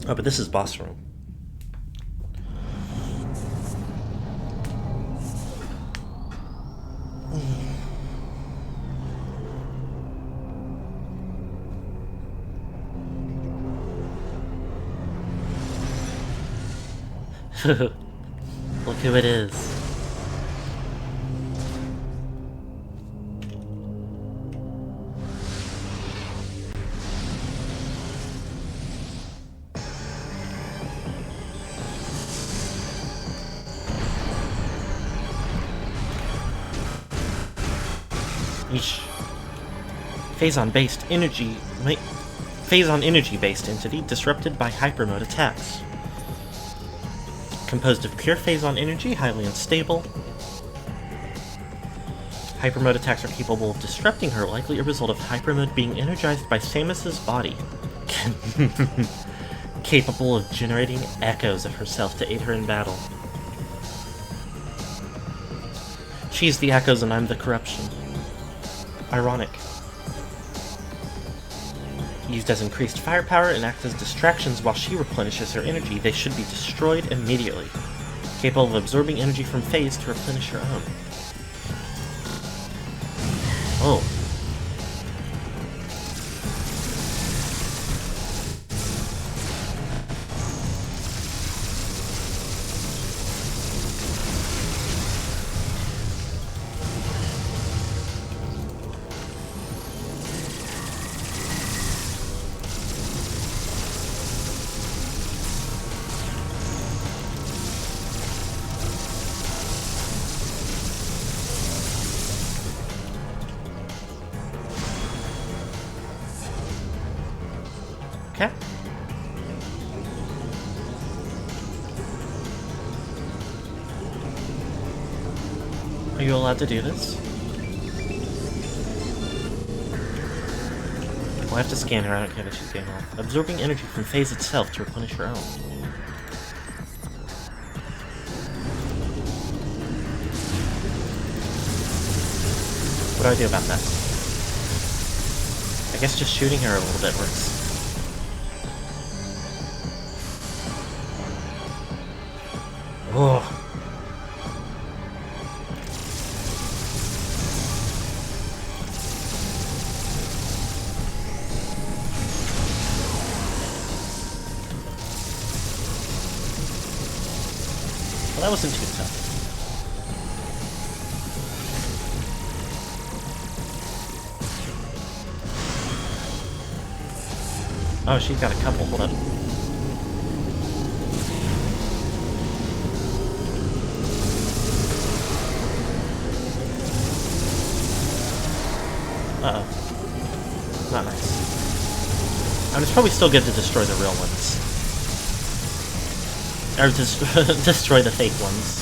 Oh, but this is boss room. Look who it is. Each phazon-based energy-based entity disrupted by hypermode attacks. Composed of pure phazon energy, highly unstable. Hypermode attacks are capable of disrupting her, likely a result of hypermode being energized by Samus's body. Capable of generating echoes of herself to aid her in battle. She's the echoes and I'm the corruption. Ironic. Used as increased firepower and act as distractions while she replenishes her energy, they should be destroyed immediately. Capable of absorbing energy from phase to replenish her own. Oh. Okay. Are you allowed to do this? We'll have to scan her, I don't care that she's getting off. Absorbing energy from phase itself to replenish her own. What do I do about that? I guess just shooting her a little bit works. Oh. Well, that wasn't too tough. Oh, she's got a couple. Hold up. Uh-oh. Not nice. I mean, it's probably still good to destroy the real ones. Or destroy the fake ones.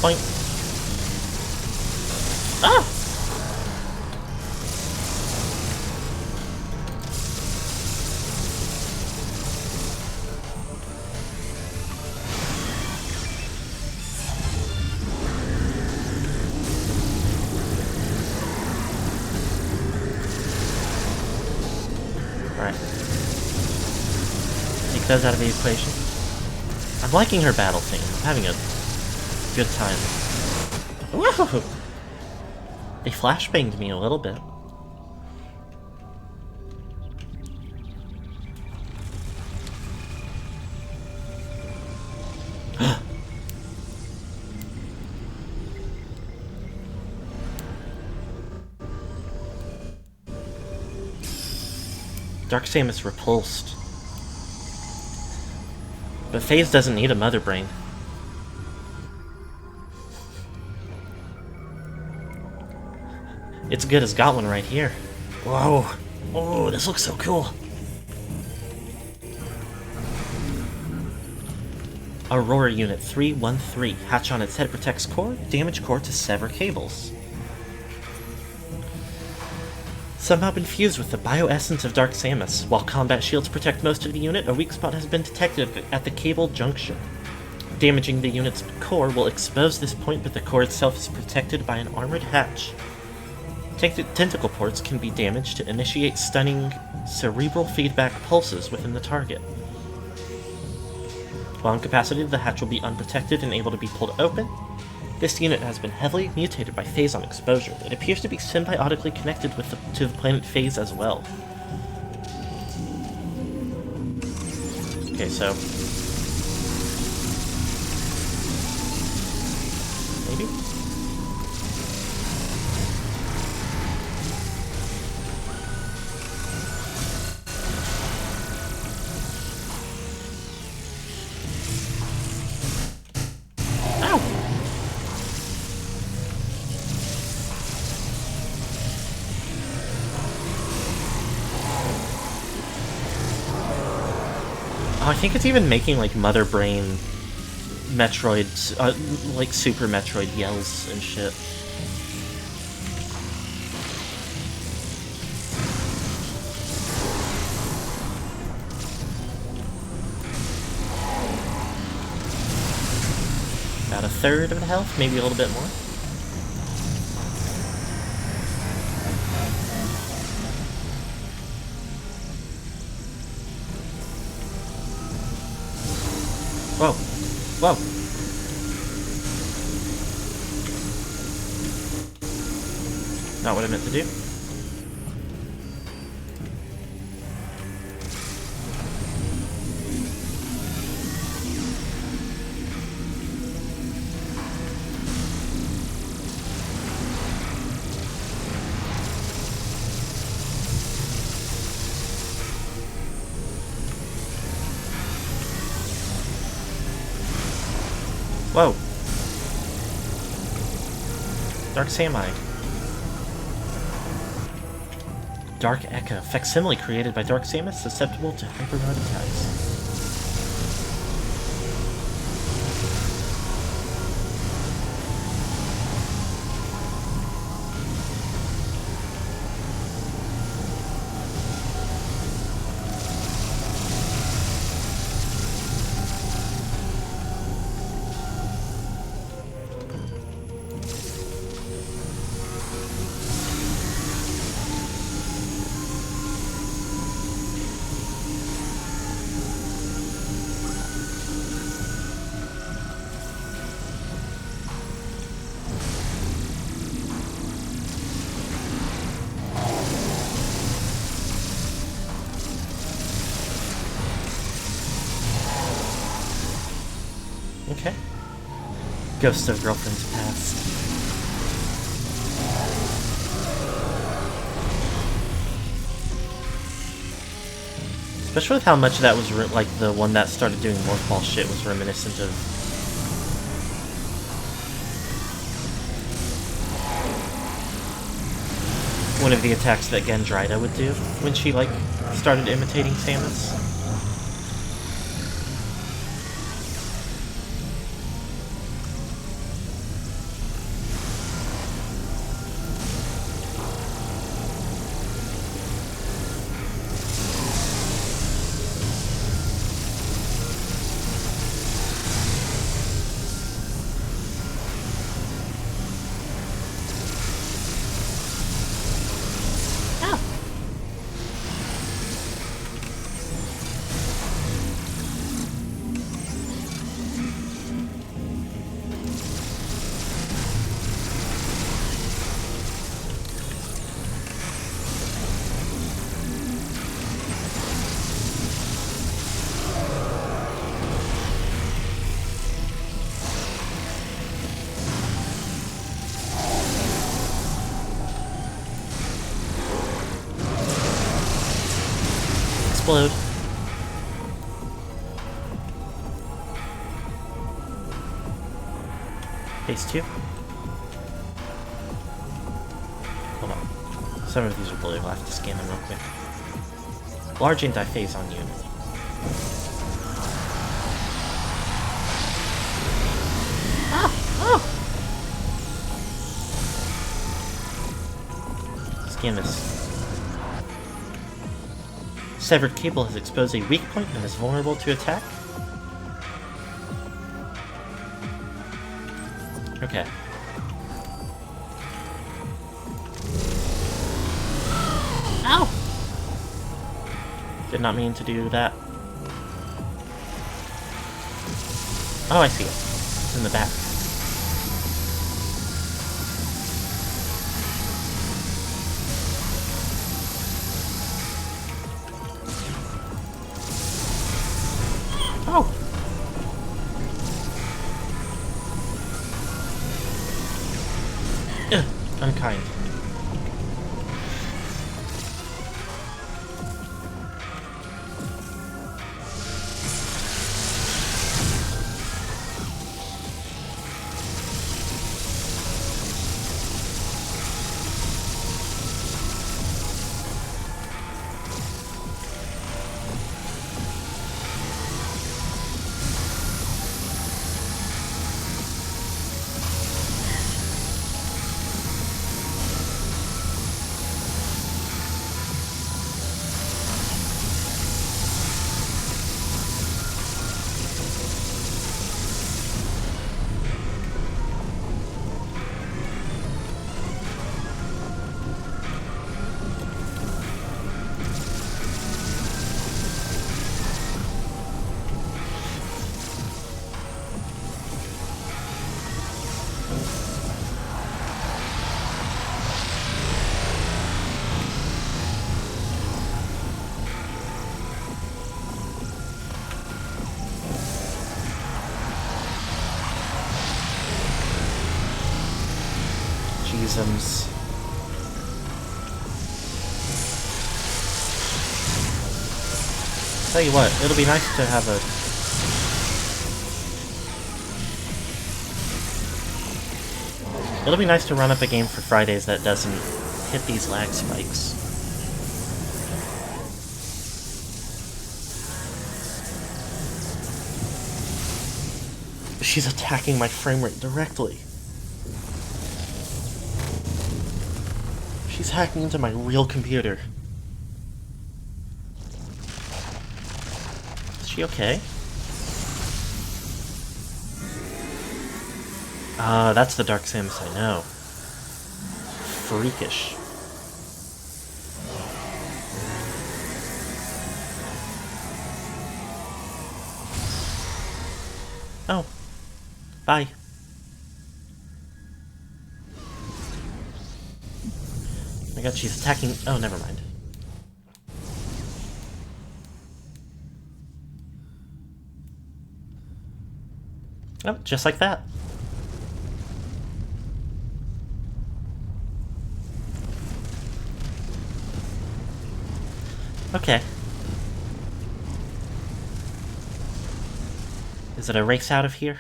Point. Ah! Alright. Take those out of the equation. I'm liking her battle theme. I'm having a good time. Woohoo! They flashbanged me a little bit. Dark Samus repulsed. But FaZe doesn't need a mother brain. It's good as got one right here. Whoa. Oh, this looks so cool. Aurora Unit 313. Hatch on its head protects core. Damage core to sever cables. Somehow been fused with the bioessence of Dark Samus. While combat shields protect most of the unit, a weak spot has been detected at the cable junction. Damaging the unit's core will expose this point, but the core itself is protected by an armored hatch. Tentacle ports can be damaged to initiate stunning cerebral feedback pulses within the target. While incapacitated, the hatch will be unprotected and able to be pulled open. This unit has been heavily mutated by FaZe on exposure. It appears to be symbiotically connected to the planet FaZe as well. Okay, so... maybe? I think it's even making, like, Mother Brain Metroid, like, Super Metroid yells and shit. About a third of the health, maybe a little bit more. Whoa. Whoa. Not what I meant to do. Whoa. Dark Samite. Dark Echo. Facsimile created by Dark Samus, susceptible to hyper-mode attacks. Okay. Ghost of Girlfriend's Past. Especially with how much that was, like, the one that started doing Morphball shit was reminiscent of... one of the attacks that Gendrida would do when she, like, started imitating Samus. explode. Phase 2. Hold on. Some of these are blue. I'll have to scan them real quick. Large anti-phase on you. Scan this. Severed cable has exposed a weak point and is vulnerable to attack. Okay. Ow! Did not mean to do that. Oh, I see it. It's in the back. Oh! Ugh, unkind. Jeezums. Tell you what, it'll be nice to have a... It'll be nice to run up a game for Fridays that doesn't hit these lag spikes. She's attacking my frame rate directly. She's hacking into my real computer. Is she okay? Ah, that's the Dark Samus I know. Freakish. Oh. Bye. Oh my god, she's attacking... Oh, never mind. Oh, just like that. Okay. Is it a race out of here?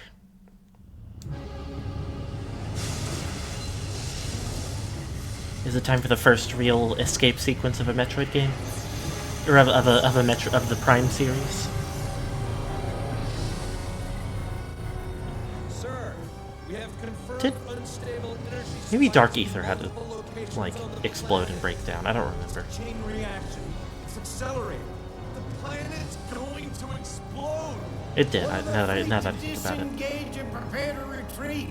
Is it time for the first real escape sequence of a Metroid game? Or of the Prime series? Sir, we have confirmed Did unstable energy maybe supply Dark to Ether had to multiple locations like on the explode planet. and break down? I don't remember. Chain reaction. It's accelerating. The planet's going to explode. It did. Now that I think about it. Disengage and prepare to retreat.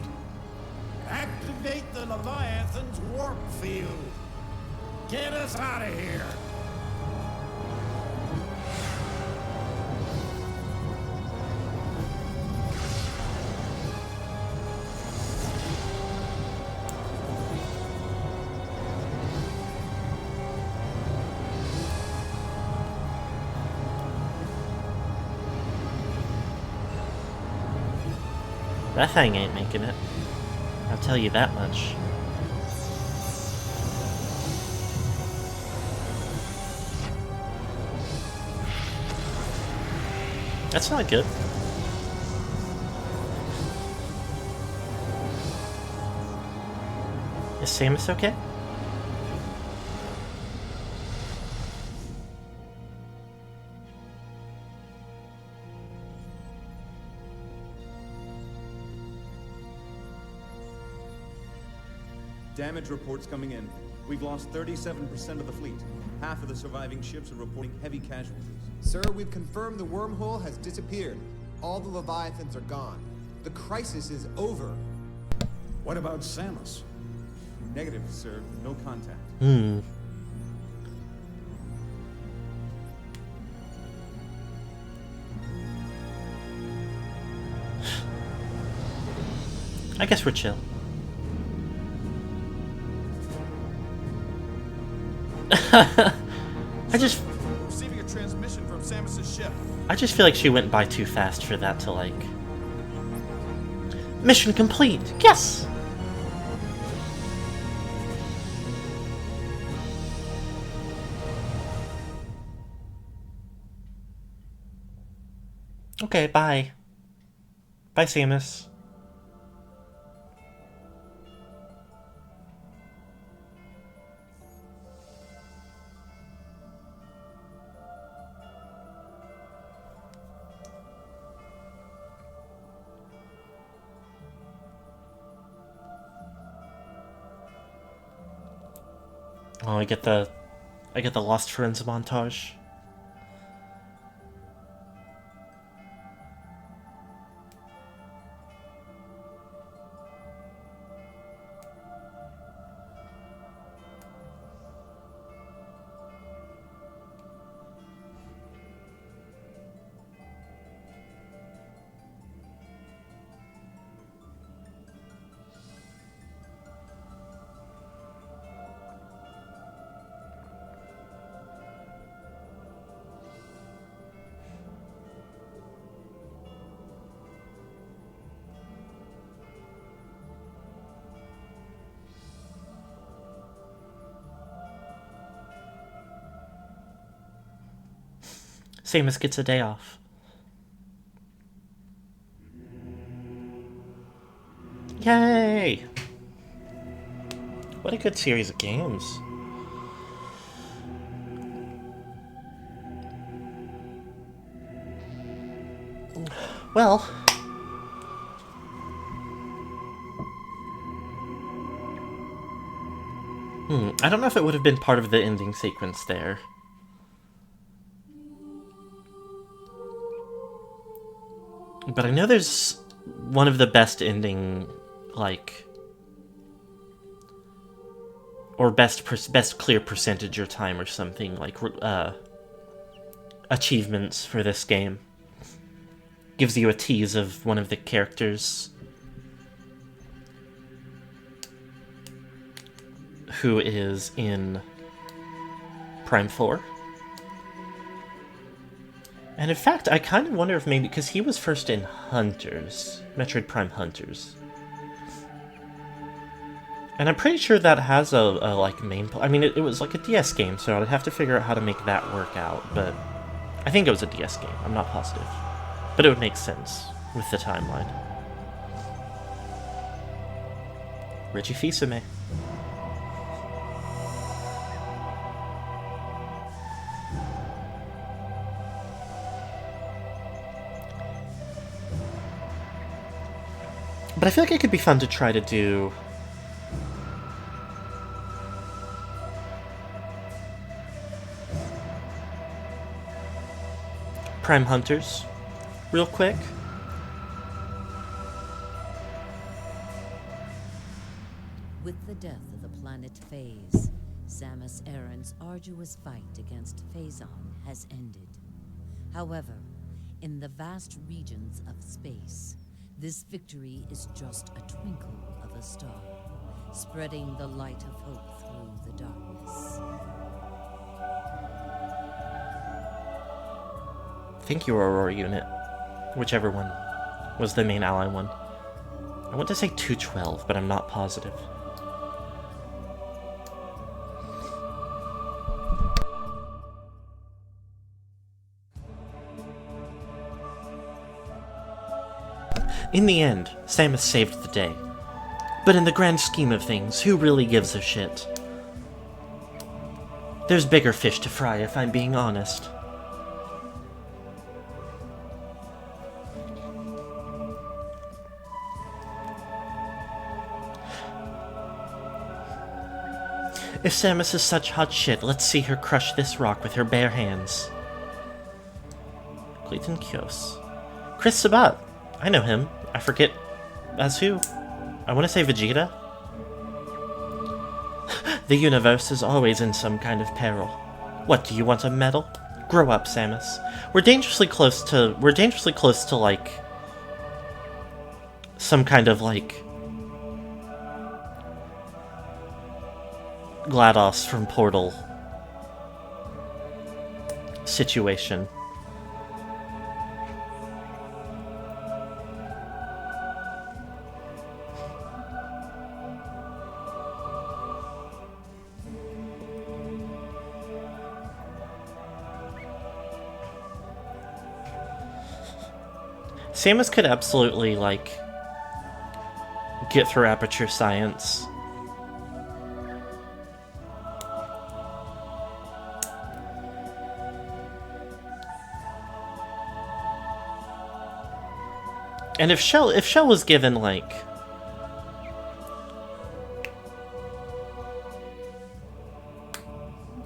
Activate the Leviathan's warp field. Get us out of here. That thing ain't making it. I'll tell you that much. That's not good. Is Samus okay? Damage reports coming in. We've lost 37% of the fleet. Half of the surviving ships are reporting heavy casualties. Sir, we've confirmed the wormhole has disappeared. All the Leviathans are gone. The crisis is over. What about Samus? Negative, sir. No contact. I guess we're chill. Receiving a transmission from Samus's ship. I just feel like she went by too fast for that to, like... Mission complete! Yes! Okay, bye. Bye, Samus. Oh, I get the Lost Friends montage. Samus gets a day off. Yay! What a good series of games. Well... I don't know if it would have been part of the ending sequence there. But I know there's one of the best ending, like, or best clear percentage or time or something, like, achievements for this game. Gives you a tease of one of the characters who is in Prime 4. And in fact, I kind of wonder if maybe, because he was first in Hunters, Metroid Prime Hunters. And I'm pretty sure that has a like, main... I mean, it was like a DS game, so I'd have to figure out how to make that work out, but... I think it was a DS game, I'm not positive. But it would make sense with the timeline. Reggie Fils-Aimé. But I feel like it could be fun to try to do... Prime Hunters, real quick. With the death of the planet Phase, Samus Aran's arduous fight against Phazon has ended. However, in the vast regions of space, this victory is just a twinkle of a star, spreading the light of hope through the darkness. Thank you, Aurora Unit. Whichever one was the main ally one. I want to say 212, but I'm not positive. In the end, Samus saved the day. But in the grand scheme of things, who really gives a shit? There's bigger fish to fry, if I'm being honest. If Samus is such hot shit, let's see her crush this rock with her bare hands. Clayton Kios. Chris Sabat. I know him. I forget as who. I want to say Vegeta. The universe is always in some kind of peril. What, do you want a medal? Grow up, Samus. We're dangerously close to like some kind of like GLaDOS from Portal situation. Samus could absolutely, like, get through Aperture Science. And if Shell was given, like,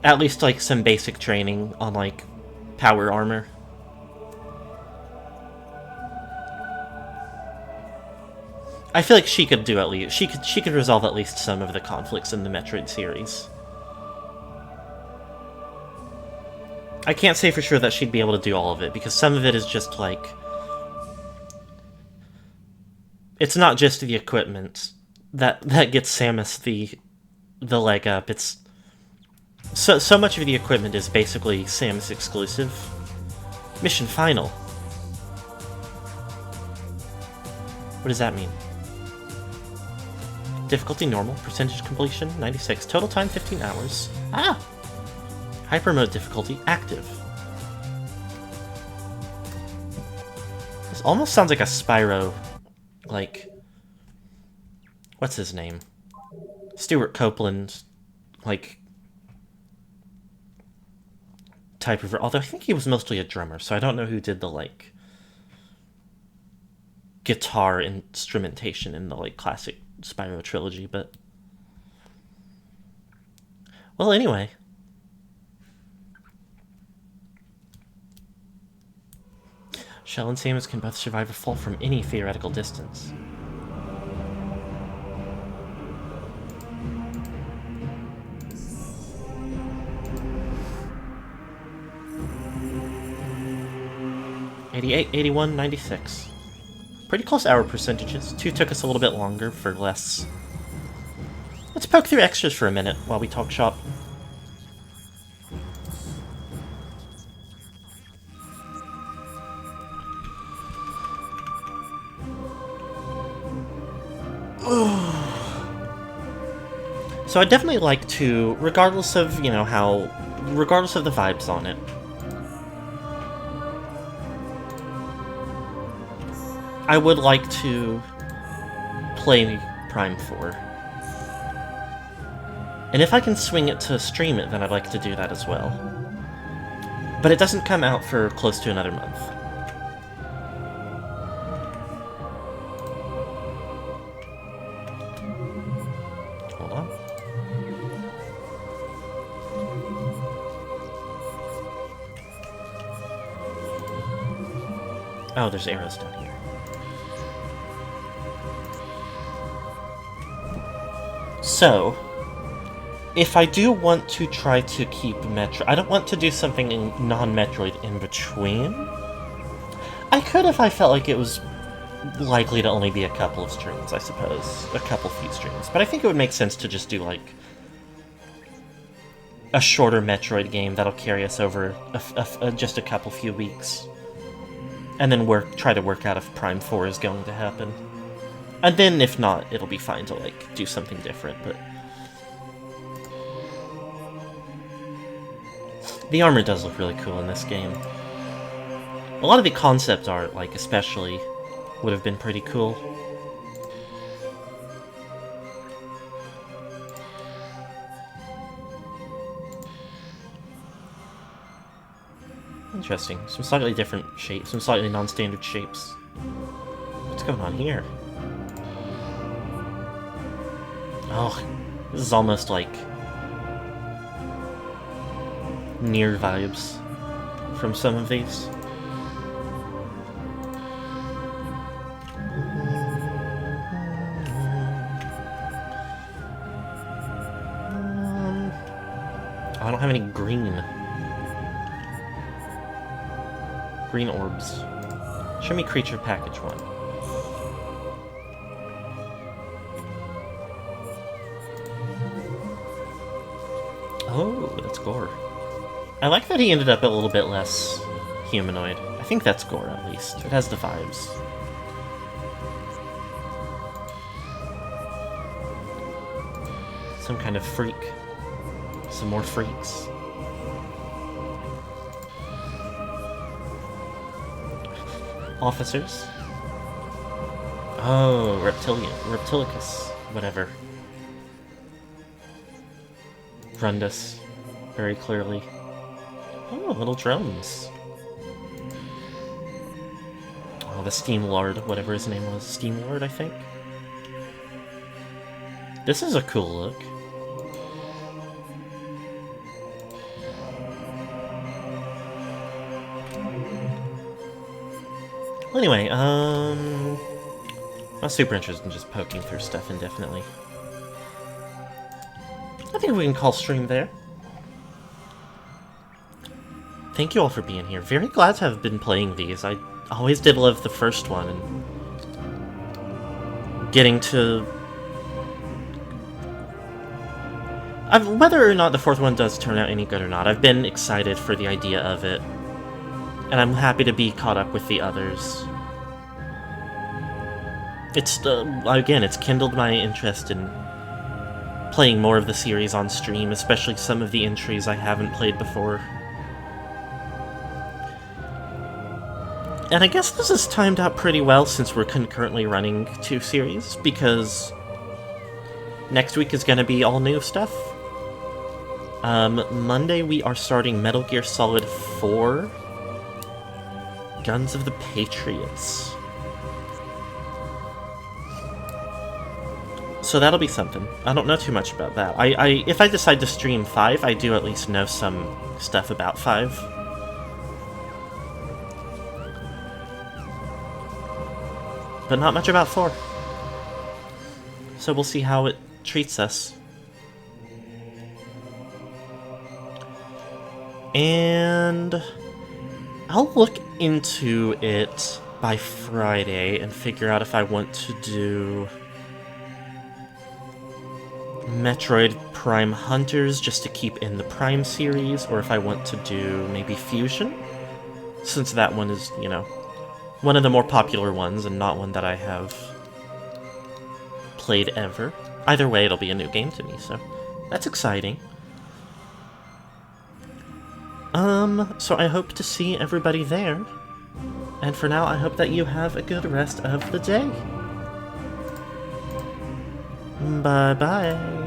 at least, like, some basic training on, like, power armor. I feel like she could do at least she could resolve at least some of the conflicts in the Metroid series. I can't say for sure that she'd be able to do all of it, because some of it is just like, it's not just the equipment that gets Samus the leg up. It's so much of the equipment is basically Samus exclusive. Mission final. What does that mean? Difficulty normal, percentage completion 96, total time 15 hours. Ah! Hyper mode difficulty active. This almost sounds like a Spyro, like, what's his name? Stuart Copeland, like, type of, although I think he was mostly a drummer, so I don't know who did the, like, guitar instrumentation in the, like, classic Spyro trilogy, but... Well, anyway. Shell and Samus can both survive a fall from any theoretical distance. '88, '81, '96. Pretty close hour percentages. 2 took us a little bit longer for less. Let's poke through extras for a minute while we talk shop. So I'd definitely like to, regardless of, you know, regardless of the vibes on it, I would like to play Prime 4. And if I can swing it to stream it, then I'd like to do that as well. But it doesn't come out for close to another month. Hold on. Oh, there's arrows down here. So, if I do want to try to keep Metro... I don't want to do something non-Metroid in between. I could if I felt like it was likely to only be a couple of streams, I suppose. A few streams. But I think it would make sense to just do, like, a shorter Metroid game that'll carry us over just a few weeks. And then try to work out if Prime 4 is going to happen. And then, if not, it'll be fine to, like, do something different, but... The armor does look really cool in this game. A lot of the concept art, like, especially, would have been pretty cool. Interesting. Some slightly different shapes, some slightly non-standard shapes. What's going on here? Oh, this is almost like Nier vibes from some of these. I don't have any green orbs. Show me creature package 1. Oh, that's Gore. I like that he ended up a little bit less humanoid. I think that's Gore, at least. It has the vibes. Some kind of freak. Some more freaks. Officers. Oh, Reptilicus, whatever. Grundus, very clearly. Oh, little drones. Oh, the Steam Lord, whatever his name was. Steam Lord, I think? This is a cool look. Anyway, not super interested in just poking through stuff indefinitely. I think we can call stream there. Thank you all for being here. Very glad to have been playing these. I always did love the first one, and getting to... whether or not the fourth one does turn out any good or not, I've been excited for the idea of it. And I'm happy to be caught up with the others. It's, again, it's kindled my interest in playing more of the series on stream, especially some of the entries I haven't played before. And I guess this is timed out pretty well since we're concurrently running 2 series, because next week is going to be all new stuff. Monday we are starting Metal Gear Solid 4. Guns of the Patriots. So that'll be something. I don't know too much about that. If I decide to stream 5, I do at least know some stuff about 5. But not much about 4. So we'll see how it treats us. And I'll look into it by Friday and figure out if I want to do Metroid Prime Hunters just to keep in the Prime series, or if I want to do maybe Fusion, since that one is, you know, one of the more popular ones and not one that I have played ever. Either way, it'll be a new game to me, so that's exciting. So I hope to see everybody there. And for now, I hope that you have a good rest of the day. Bye-bye.